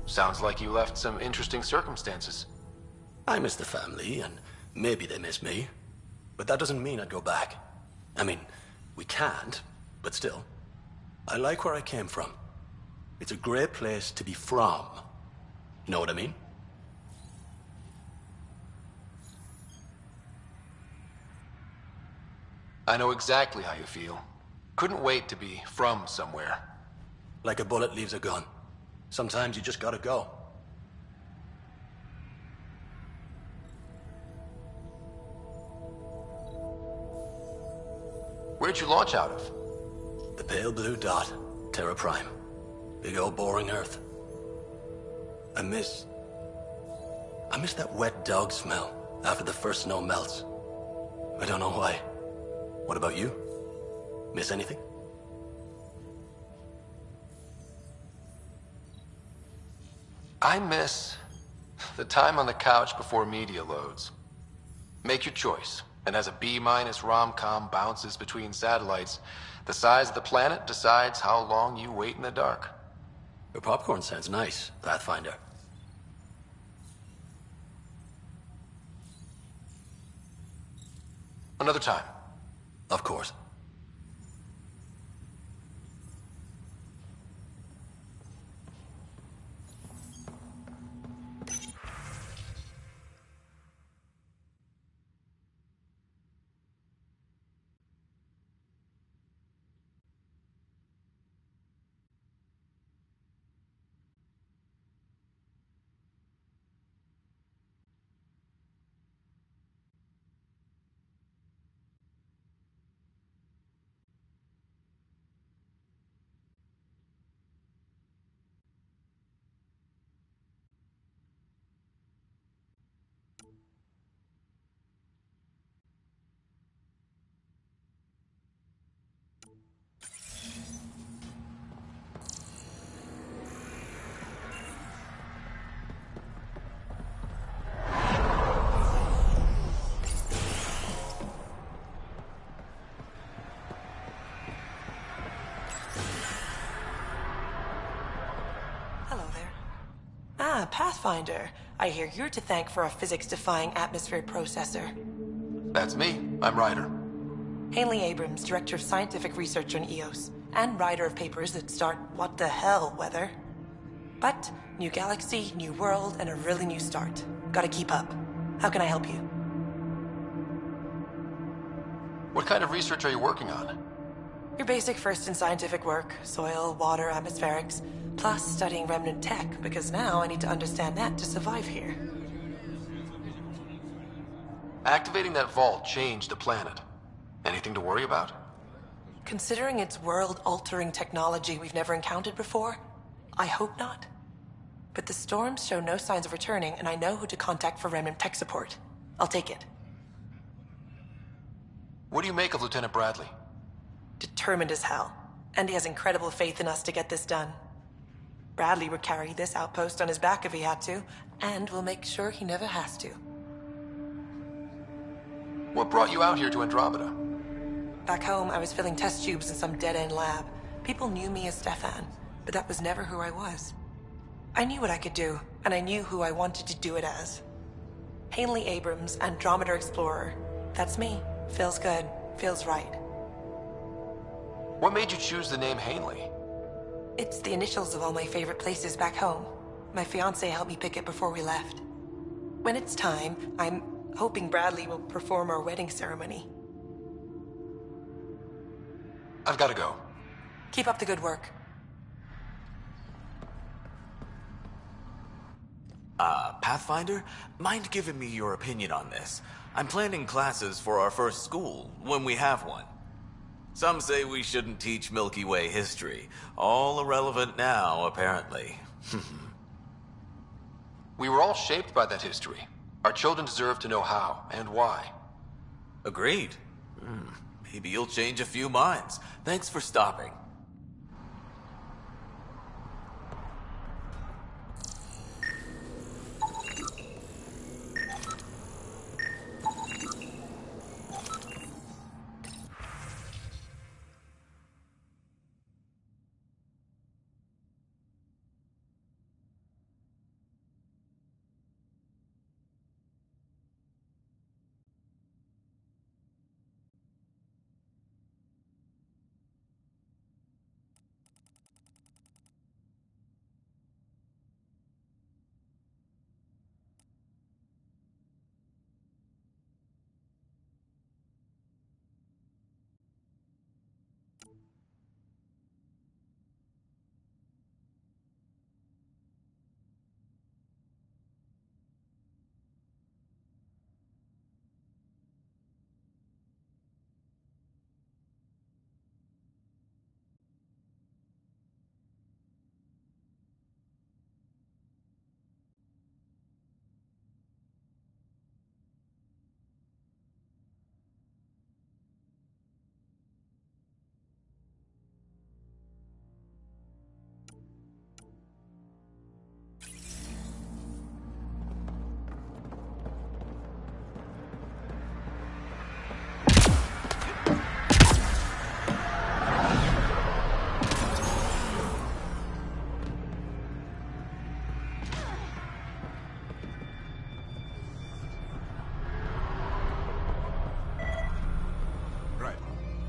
Sounds like you left some interesting circumstances. I miss the family, and maybe they miss me. But that doesn't mean I'd go back. I mean, we can't, but still. I like where I came from. It's a great place to be from. Know what I mean? I know exactly how you feel. Couldn't wait to be from somewhere. Like a bullet leaves a gun. Sometimes you just gotta go. Where'd you launch out of? The pale blue dot, Terra Prime. Big old boring Earth. I miss that wet dog smell after the first snow melts. I don't know why. What about you? Miss anything? I miss the time on the couch before media loads. Make your choice, and as a B-minus rom-com bounces between satellites, the size of the planet decides how long you wait in the dark. Your popcorn sounds nice, Pathfinder. Another time. Of course. Pathfinder. I hear you're to thank for a physics-defying atmosphere processor. That's me. I'm Ryder. Hanley Abrams, Director of Scientific Research on EOS, and writer of papers that start what the hell weather. But, new galaxy, new world, and a really new start. Gotta keep up. How can I help you? What kind of research are you working on? Your basic first in scientific work, soil, water, atmospherics, plus studying remnant tech, because now I need to understand that to survive here. Activating that vault changed the planet. Anything to worry about? Considering it's world-altering technology we've never encountered before, I hope not. But the storms show no signs of returning, and I know who to contact for remnant tech support. I'll take it. What do you make of Lieutenant Bradley? Determined as hell. And he has incredible faith in us to get this done. Bradley would carry this outpost on his back if he had to, and we'll make sure he never has to. What brought you out here to Andromeda? Back home, I was filling test tubes in some dead-end lab. People knew me as Stefan, but that was never who I was. I knew what I could do, and I knew who I wanted to do it as. Hanley Abrams, Andromeda Explorer. That's me. Feels good. Feels right. What made you choose the name Hanley? It's the initials of all my favorite places back home. My fiancé helped me pick it before we left. When it's time, I'm hoping Bradley will perform our wedding ceremony. I've got to go. Keep up the good work. Pathfinder? Mind giving me your opinion on this? I'm planning classes for our first school, when we have one. Some say we shouldn't teach Milky Way history. All irrelevant now, apparently. We were all shaped by that history. Our children deserve to know how and why. Agreed. Maybe you'll change a few minds. Thanks for stopping.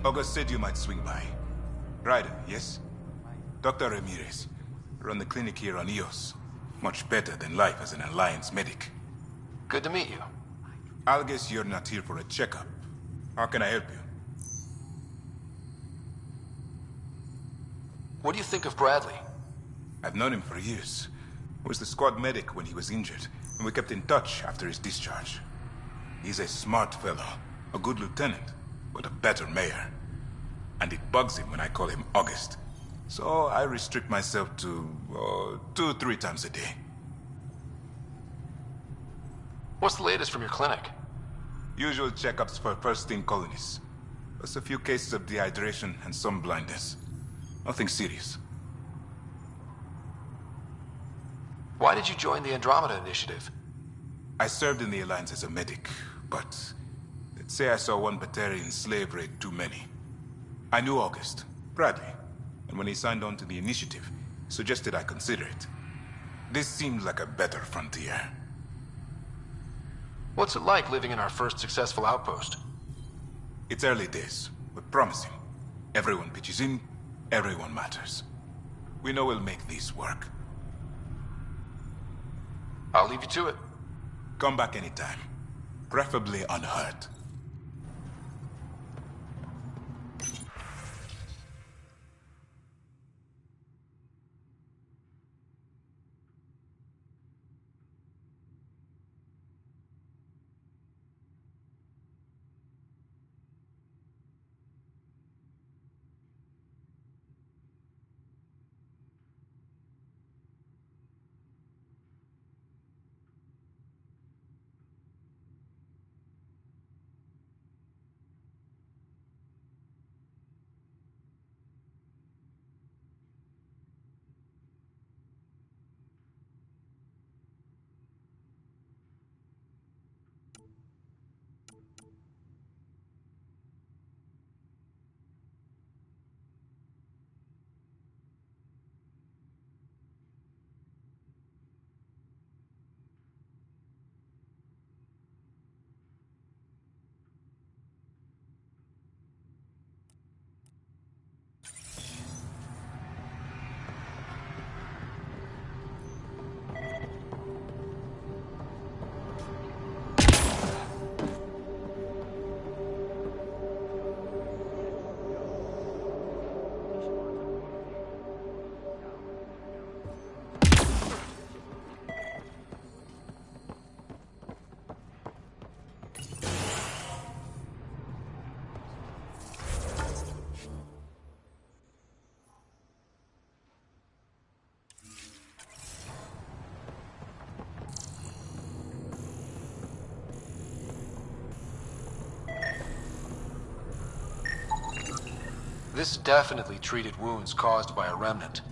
August said you might swing by. Ryder, yes? Dr. Ramirez. Run the clinic here on EOS. Much better than life as an Alliance medic. Good to meet you. I'll guess you're not here for a checkup. How can I help you? What do you think of Bradley? I've known him for years. I was the squad medic when he was injured, and we kept in touch after his discharge. He's a smart fellow, a good lieutenant, but a better mayor. And it bugs him when I call him August. So I restrict myself to 2-3 times a day. What's the latest from your clinic? Usual checkups for first-in colonists. Plus a few cases of dehydration and some blindness. Nothing serious. Why did you join the Andromeda Initiative? I served in the Alliance as a medic, but let's say I saw one Batarian slave raid too many. I knew August, Bradley, and when he signed on to the initiative, suggested I consider it. This seemed like a better frontier. What's it like living in our first successful outpost? It's early days, but promising. Everyone pitches in, everyone matters. We know we'll make this work. I'll leave you to it. Come back anytime. Preferably unhurt. This definitely treated wounds caused by a remnant.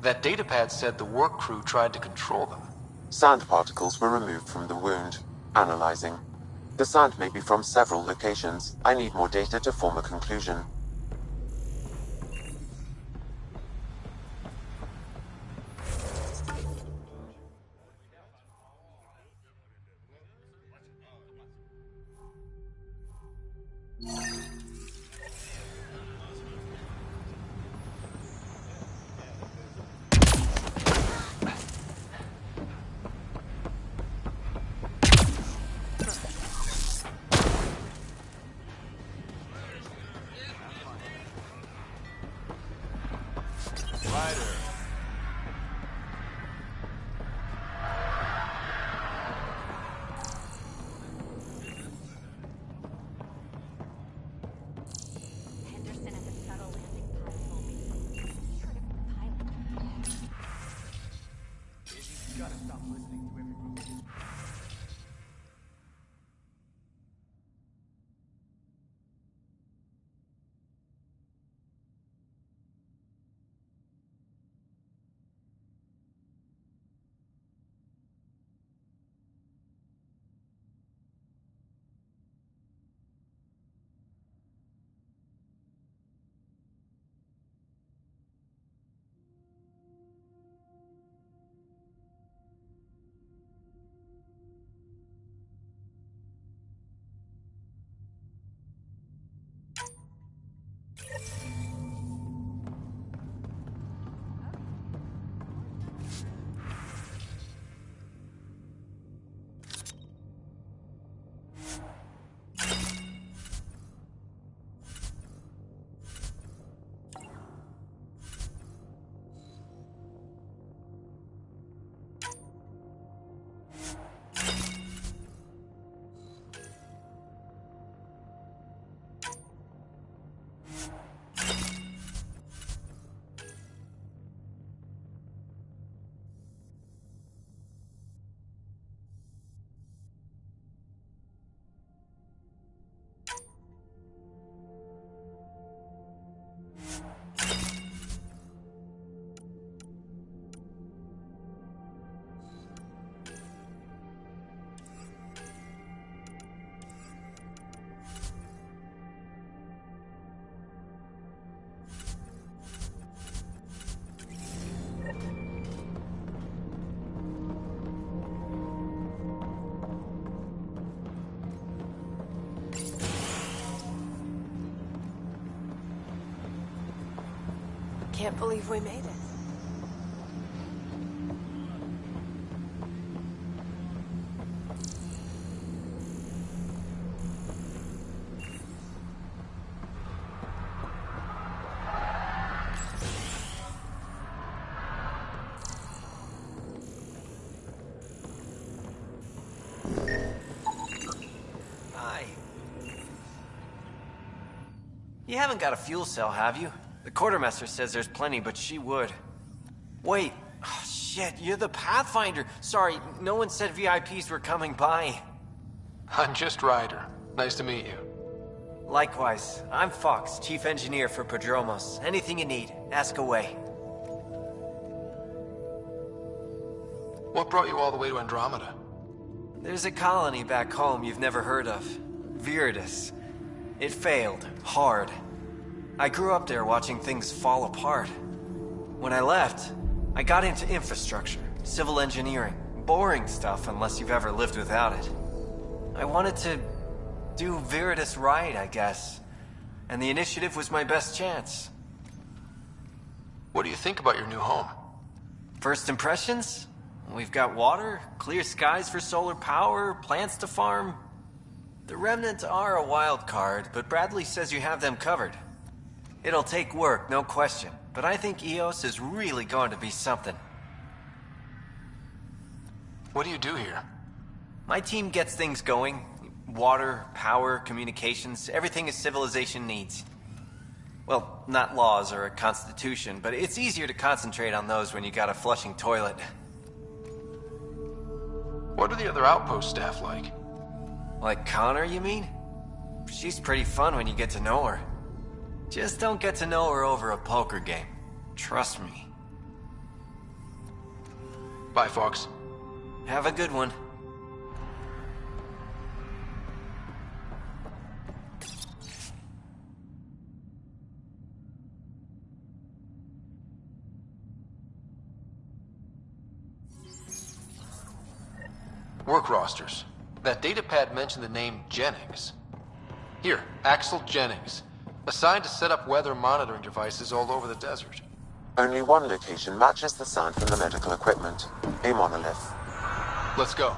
That datapad said the work crew tried to control them. Sand particles were removed from the wound. Analyzing. The sand may be from several locations. I need more data to form a conclusion. can't believe we made it. You haven't got a fuel cell, have you? The quartermaster says there's plenty, but she would. Wait. Oh, shit, you're the Pathfinder. Sorry, no one said VIPs were coming by. I'm just Ryder. Nice to meet you. Likewise. I'm Fox, Chief Engineer for Prodromos. Anything you need, ask away. What brought you all the way to Andromeda? There's a colony back home you've never heard of. Viridis. It failed. Hard. I grew up there watching things fall apart. When I left, I got into infrastructure, civil engineering. Boring stuff unless you've ever lived without it. I wanted to do Viridis right, I guess. And the initiative was my best chance. What do you think about your new home? First impressions? We've got water, clear skies for solar power, plants to farm. The Remnants are a wild card, but Bradley says you have them covered. It'll take work, no question, but I think EOS is really going to be something. What do you do here? My team gets things going. Water, power, communications, everything a civilization needs. Well, not laws or a constitution, but it's easier to concentrate on those when you got a flushing toilet. What are the other outpost staff like? Like Connor, you mean? She's pretty fun when you get to know her. Just don't get to know her over a poker game. Trust me. Bye, Fox. Have a good one. Work rosters. That datapad mentioned the name Jennings. Here, Axel Jennings. Assigned to set up weather monitoring devices all over the desert. Only one location matches the sound from the medical equipment. A monolith. Let's go.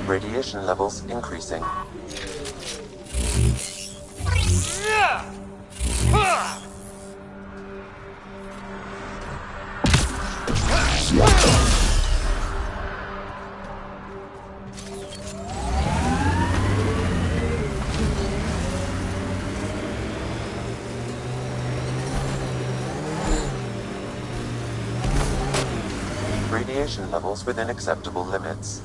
Radiation levels increasing. Radiation levels within acceptable limits.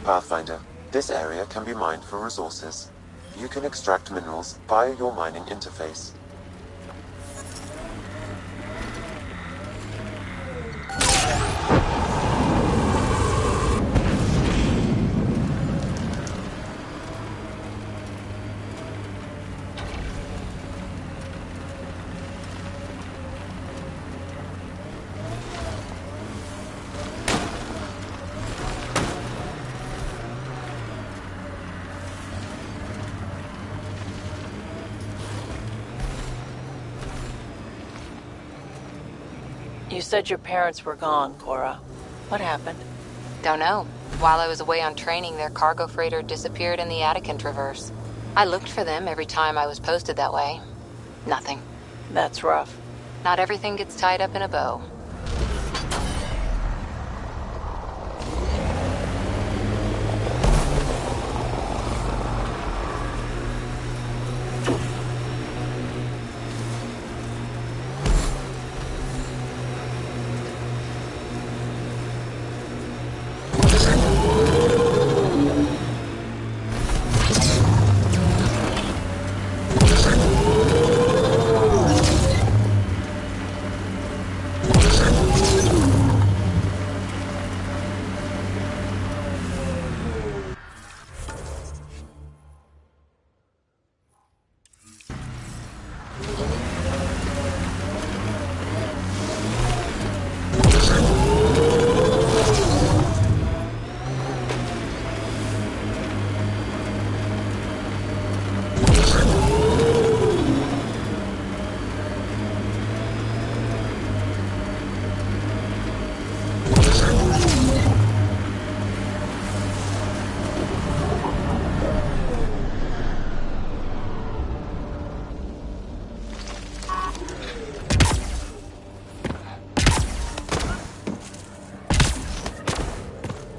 Pathfinder, this area can be mined for resources. You can extract minerals via your mining interface. You said your parents were gone, Cora. What happened? Don't know. While I was away on training, their cargo freighter disappeared in the Attican Traverse. I looked for them every time I was posted that way. Nothing. That's rough. Not everything gets tied up in a bow.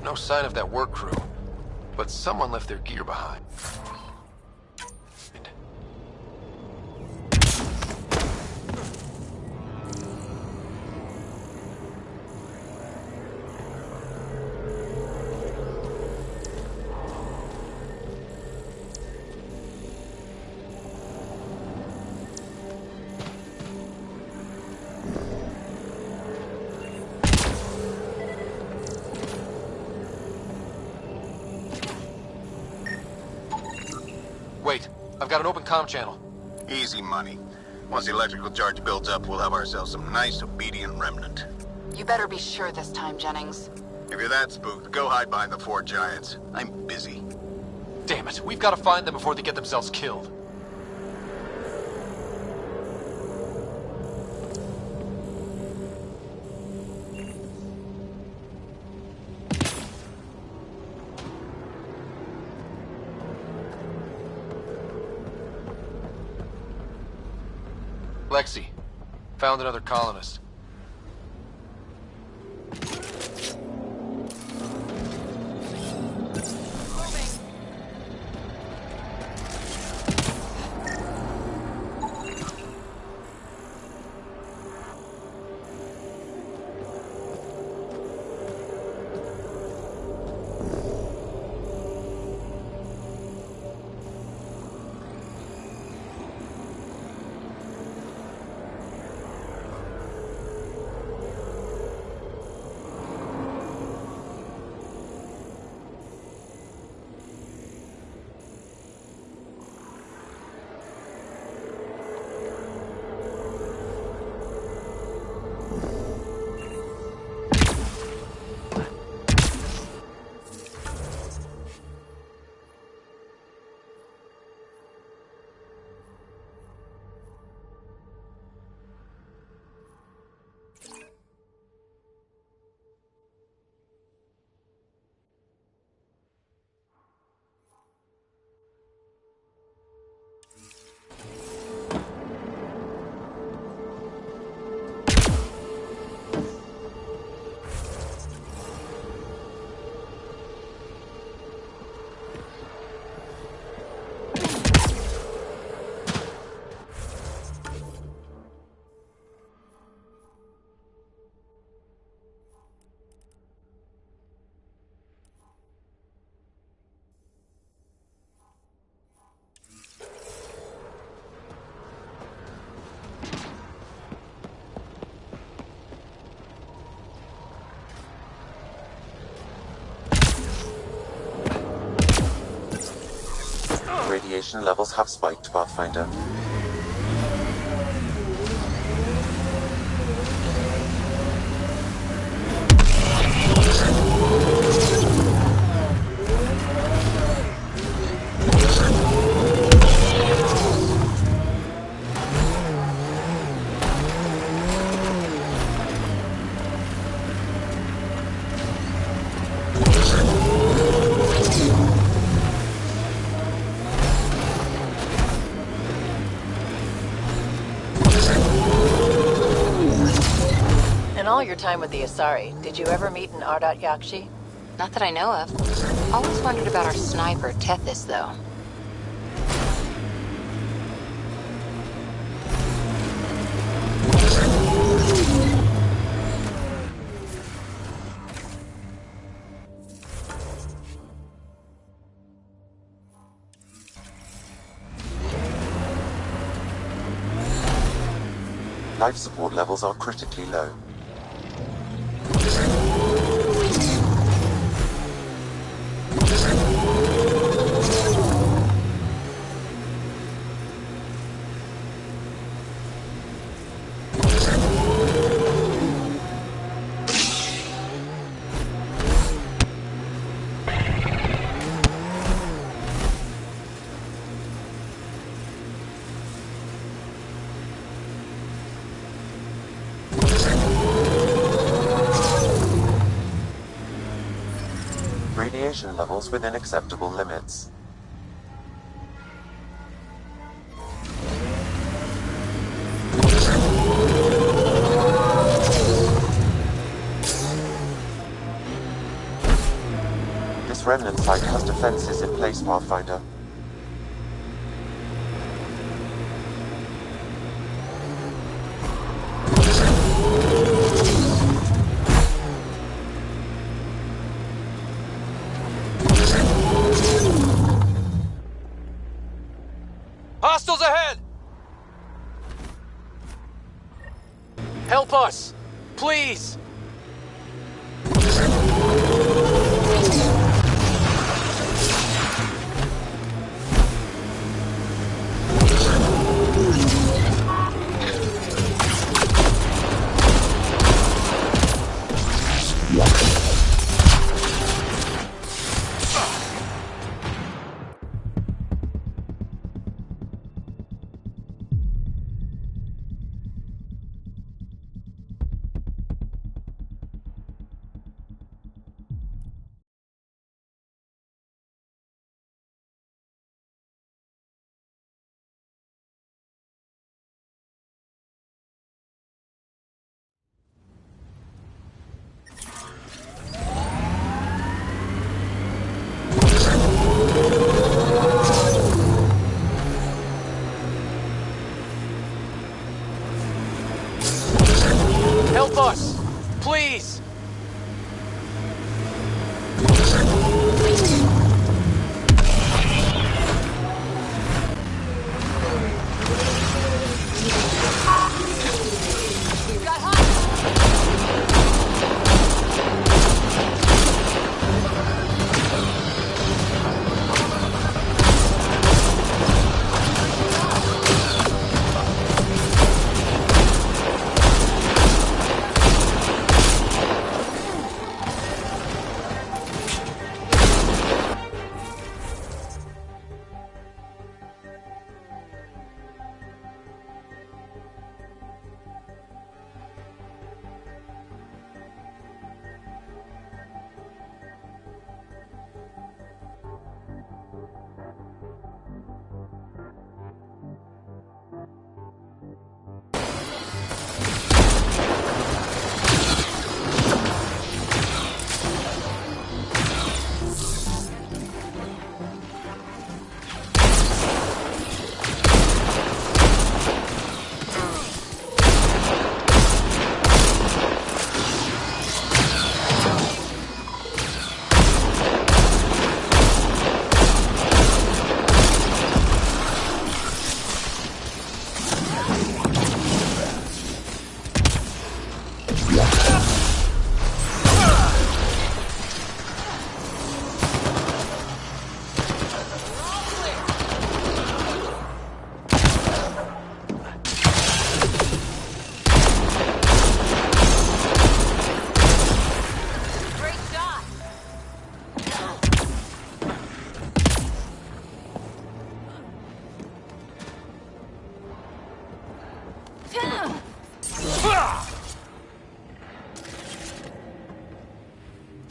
No sign of that work crew, but someone left their gear behind. Wait, I've got an open comm channel. Easy money. Once the electrical charge builds up, we'll have ourselves some nice, obedient remnant. You better be sure this time, Jennings. If you're that spooked, go hide behind the four giants. I'm busy. Damn it, we've got to find them before they get themselves killed. Lexi, found another colonist. Radiation levels have spiked, Pathfinder. All your time with the Asari, did you ever meet an Ardat Yakshi? Not that I know of. Always wondered about our sniper, Tethys, though. Life support levels are critically low. Radiation levels within acceptable limits. remnant site has defenses in place, Pathfinder. Hostiles ahead! Help us! Please! Help us! Please!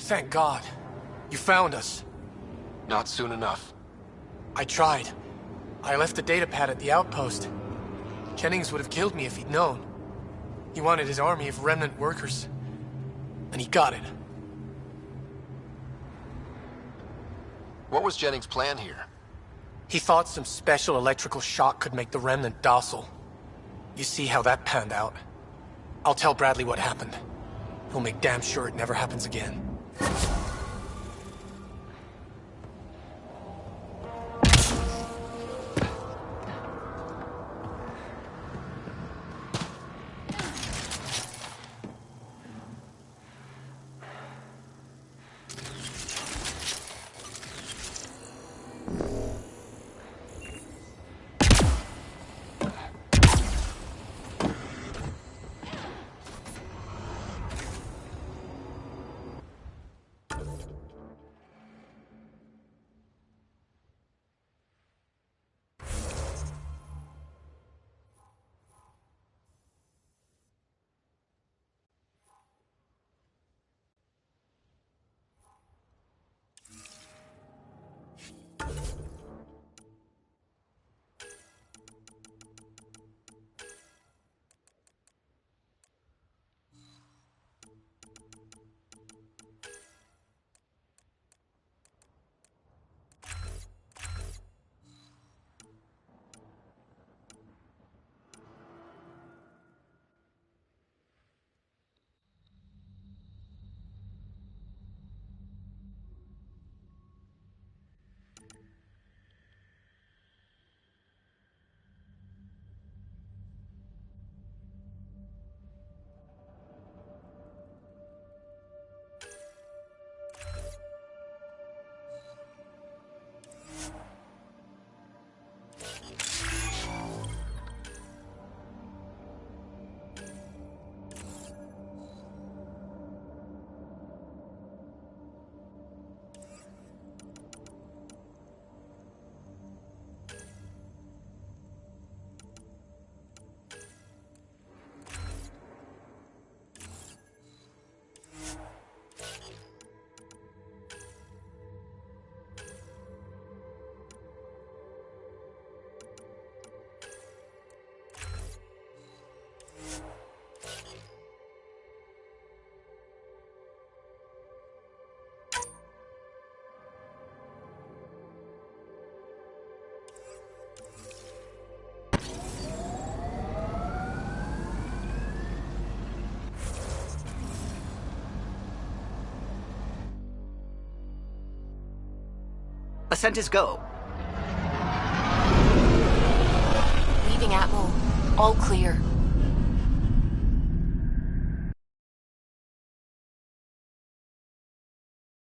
Thank God. You found us. Not soon enough. I tried. I left the data pad at the outpost. Jennings would have killed me if he'd known. He wanted his army of remnant workers. And he got it. What was Jennings' plan here? He thought some special electrical shock could make the remnant docile. You see how that panned out. I'll tell Bradley what happened. He'll make damn sure it never happens again. Ascent is go. Leaving Atmo. All clear.